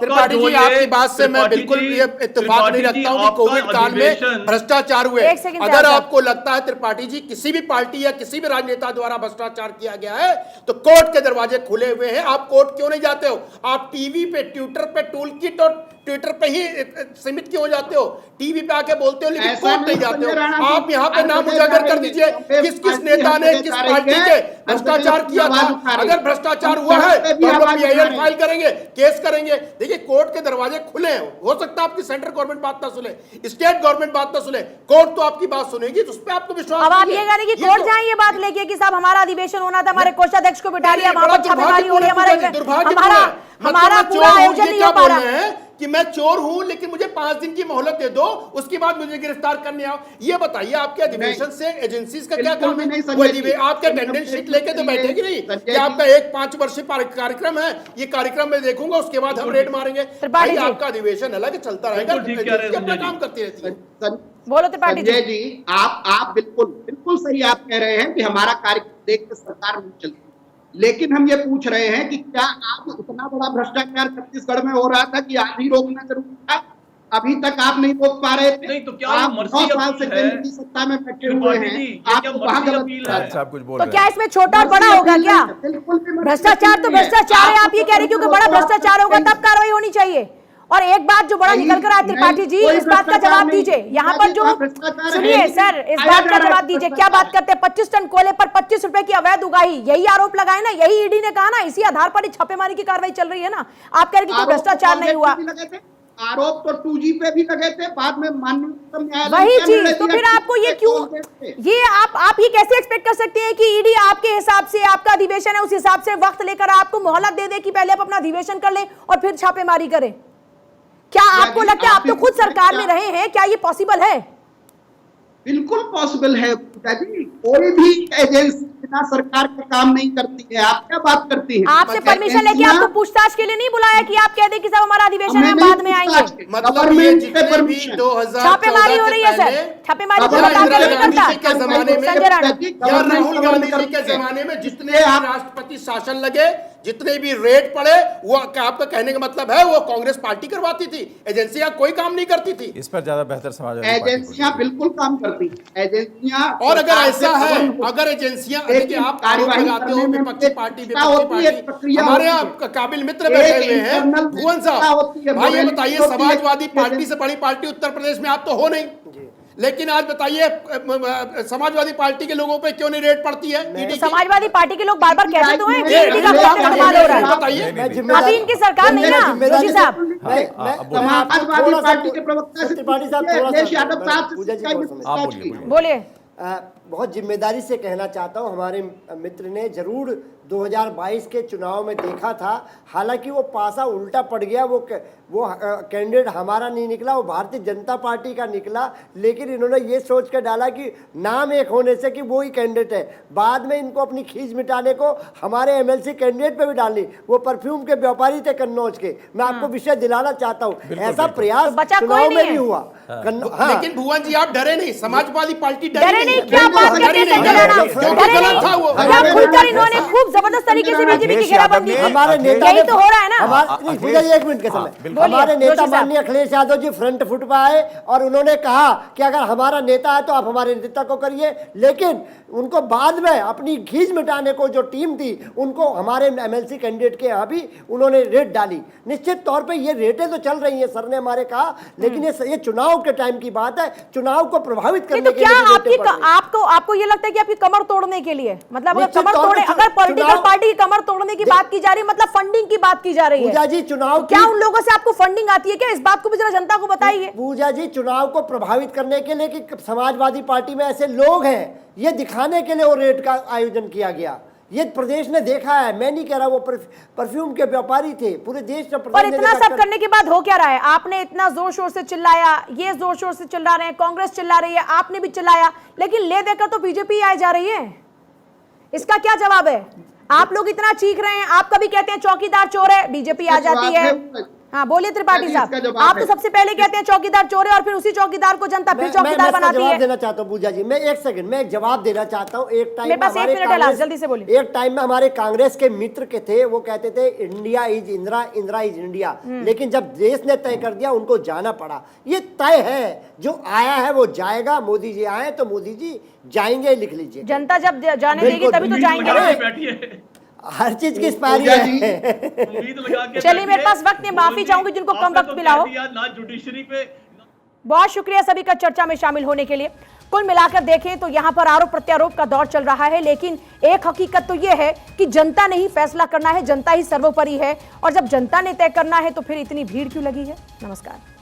त्रिपाठी जी, आपकी बात से मैं बिल्कुल ये इत्तेफाक नहीं रखता हूं कि कोविड काल में भ्रष्टाचार हुए। अगर आपको लगता है त्रिपाठी जी किसी भी पार्टी या किसी भी राजनेता द्वारा भ्रष्टाचार किया गया है तो कोर्ट के दरवाजे खुले हुए हैं, आप कोर्ट क्यों नहीं जाते हो? आप टीवी पे, ट्विटर पे, टूल किट और ट्विटर पे ही सीमित क्यों हो जाते हो? टीवी पे आके बोलते हो लेकिन कोर्ट नहीं जाते हो। आप यहाँ पे नाम उजागर कर दीजिए किस किस नेता ने किस पार्टी के भ्रष्टाचार किया था। अगर भ्रष्टाचार हुआ है तो हम लोग PIL फाइल करेंगे, केस करेंगे। देखिए कोर्ट के दरवाजे खुले हैं, हो सकता है आपकी सेंट्रल गवर्नमेंट बात ना सुने, स्टेट गवर्नमेंट बात ना सुने, कोर्ट तो आपकी बात सुनेगी, उस पर आपको विश्वास। अब आप ये कह रहे हैं कि कोर्ट जाए ये बात लेके कि साहब हमारा अधिवेशन होना था, हमारे कोषाध्यक्ष को बिठा लिया, वहां पर छापेमारी हो रही है, हमारा पूरा आयोजन नहीं हो पा रहा है कि मैं चोर हूं लेकिन मुझे 5 दिन की मोहलत दे दो, उसके बाद मुझे गिरफ्तार करने आओ। ये बताइए आपके अधिवेशन से एजेंसीज का क्या काम है? आपके अटेंडेंस शीट लेके तो बैठेगी नहीं कि आपका एक 5 वर्षीय कार्यक्रम है, ये कार्यक्रम में देखूंगा, उसके बाद हम रेड मारेंगे। भाई आपका अधिवेशन अलग चलता रहेगा, अपना काम करती रहती है। बोलो त्रिपाठी जी, आप बिल्कुल सही आप कह रहे हैं कि हमारा कार्यक्रम देख के सरकार नहीं चलती, लेकिन हम ये पूछ रहे हैं कि क्या आप इतना बड़ा भ्रष्टाचार छत्तीसगढ़ में हो रहा था कि आज ही रोकना जरूरी था? अभी तक आप नहीं रोक पा रहे थे। नहीं तो क्या आप 9 साल से केंद्र की सत्ता में बैठे हुए हैं, आप वहां गलत तो क्या इसमें छोटा और बड़ा होगा क्या? भ्रष्टाचार तो भ्रष्टाचार है, आप ये कह रहे हैं क्योंकि बड़ा भ्रष्टाचार होगा तब कार्रवाई होनी चाहिए, और एक बात जो बड़ा निकल कर आया त्रिपाठी जी, इस बात का जवाब दीजिए, यहाँ पर जो सुनिए सर, इस बात का जवाब दीजिए, क्या बात करते हैं 25 टन कोयले पर 25 रुपए की अवैध उगाही, यही आरोप लगाए ना, यही ईडी ने कहा ना, इसी आधार पर छापेमारी की कार्रवाई चल रही है ना। आप कह रहे कि कोई भ्रष्टाचार नहीं हुआ, आरोप तो 2G पे भी लगे थे, बाद में माननीय वही चीज, तो फिर आपको ये क्यों, ये आप ये कैसे एक्सपेक्ट कर सकते हैं कि ईडी आपके हिसाब से, आपका अधिवेशन है उस हिसाब से वक्त लेकर आपको मोहलत दे दे कि पहले आप अपना अधिवेशन कर ले और फिर छापेमारी करें? क्या आपको लगता है, आप तो खुद सरकार में रहे हैं, क्या ये पॉसिबल है? बिल्कुल पॉसिबल है। कोई भी एजेंसी बिना सरकार का काम नहीं करती है। आप क्या बात करती हैं? आपसे परमिशन लेके आपको पूछताछ के लिए नहीं बुलाया कि आप कह दें कि सब हमारा अधिवेशन है, बाद में आएंगे? मतलब ये जितने भी 2014 छापेमारी हो रही है सर, छापेमारी को काम नहीं करता संजय राणा। राहुल गांधी जी के जमाने में जितने भी राष्ट्रपति शासन लगे, जितने भी रेड पड़े, वो आपका कहने का मतलब है वो कांग्रेस पार्टी करवाती थी, एजेंसियां कोई काम नहीं करती थी। इस पर ज्यादा बेहतर समाज एजेंसियां बिल्कुल काम करती, एजेंसियां। और अगर ऐसा है, अगर एजेंसियां, देखिए आप आरोप लगाते हो विपक्षी पार्टी, हमारे यहाँ काबिल मित्र बैठे हुए हैं भुवन साहब, भाई ये बताइए समाजवादी पार्टी से बड़ी पार्टी उत्तर प्रदेश में आप तो हो नहीं, लेकिन आज बताइए समाजवादी पार्टी के लोगों पे क्यों नहीं रेड पड़ती है? समाजवादी पार्टी के लोग बार बार कहते तो हैं कि ईडी का बहुत इस्तेमाल हो रहा है। बताइए, अभी इनकी सरकार नहीं ना जोशी साहब। समाजवादी पार्टी के प्रवक्ता अखिलेश यादव साहब बोलिए। बहुत जिम्मेदारी से कहना चाहता हूं, हमारे मित्र ने जरूर 2022 के चुनाव में देखा था, हालांकि वो पासा उल्टा पड़ गया, वो कैंडिडेट हमारा नहीं निकला, वो भारतीय जनता पार्टी का निकला, लेकिन इन्होंने ये सोच कर डाला कि नाम एक होने से कि वो ही कैंडिडेट है। बाद में इनको अपनी खींच मिटाने को हमारे एमएलसी कैंडिडेट पे भी डालनी, वो परफ्यूम के व्यापारी थे कन्नौज के, मैं आपको विषय दिलाना चाहता हूँ, ऐसा प्रयास चुनाव में भी हुआ। लेकिन भुवन जी आप डरे नहीं, समाजवादी पार्टी डरे नहीं, क्या बात करते हैं संजय राणा? खुलकर इन्होंने खूब जबरदस्त तरीके से बीजेपी की घेराबंदी, हमारे नेता यही तो हो रहा है ना। एक मिनट के समय हमारे नेता माननीय अखिलेश यादव जी फ्रंट फुट पर आए और उन्होंने कहा कि अगर हमारा नेता है तो आप हमारे नेता को करिए, लेकिन उनको बाद में अपनी खींच मिटाने को जो टीम थी उनको हमारे एमएलसी कैंडिडेट के यहाँ भी उन्होंने रेट डाली। निश्चित तौर पे ये रेटें तो चल रही हैं, सर ने हमारे कहा, लेकिन ये चुनाव के टाइम की बात है, चुनाव को प्रभावित करने के लिए। आपको ये लगता है कि आपकी कमर तोड़ने के लिए, मतलब अगर कमर तोड़ने, अगर पॉलिटिकल पार्टी की कमर तोड़ने की बात की जा रही है, मतलब फंडिंग की बात की जा रही है जी, चुनाव क्या उन लोगों से आपको फंडिंग आती है क्या? इस बात को भी जरा जनता को बताइए। पूजा जी, चुनाव को प्रभावित करने के लिए कि समाजवादी पार्टी में ऐसे लोग हैं, ये दिखाने के लिए वो रेड का आयोजन किया गया, ये प्रदेश ने देखा है, मैं नहीं कह रहा, वो परफ्यूम के व्यापारी थे, पूरे देश में। पर इतना सब करने के बाद हो क्या रहा है? आपने इतना जोर शोर से चिल्लाया, ये जोर शोर से चिल्ला रहे हैं, कांग्रेस चिल्ला रही है, आपने भी चिल्लाया, लेकिन ले देकर तो बीजेपी आए जा रही है, इसका क्या जवाब है? आप लोग इतना चीख रहे हैं, आप कभी कहते हैं चौकीदार चोर है, बीजेपी आ जाती है। हाँ बोलिए त्रिपाठी साहब, आप तो सबसे पहले कहते हैं चौकीदार चोर है और फिर उसी चौकीदार को जनता फिर चौकीदार बनाती है। जवाब देना चाहता हूँ पूजा जी, मैं एक सेकंड में एक जवाब देना चाहता हूँ। एक टाइम जल्दी से बोलिए। एक टाइम में हमारे कांग्रेस के मित्र के थे, वो कहते थे India is Indira, Indira is India, लेकिन जब देश ने तय कर दिया उनको जाना पड़ा। ये तय है, जो आया है वो जाएगा, मोदी जी आए तो मोदी जी जाएंगे, लिख लीजिए। जनता जब जाने देगी तभी तो जाएंगे, हर चीज की एक्सपायरी है। चलिए मेरे पास वक्त नहीं, माफी चाहूंगी जिनको कम वक्त मिला हो। बहुत शुक्रिया सभी का चर्चा में शामिल होने के लिए। कुल मिलाकर देखें तो यहाँ पर आरोप प्रत्यारोप का दौर चल रहा है, लेकिन एक हकीकत तो यह है कि जनता ने ही फैसला करना है, जनता ही सर्वोपरि है, और जब जनता ने तय करना है तो फिर इतनी भीड़ क्यों लगी है? नमस्कार।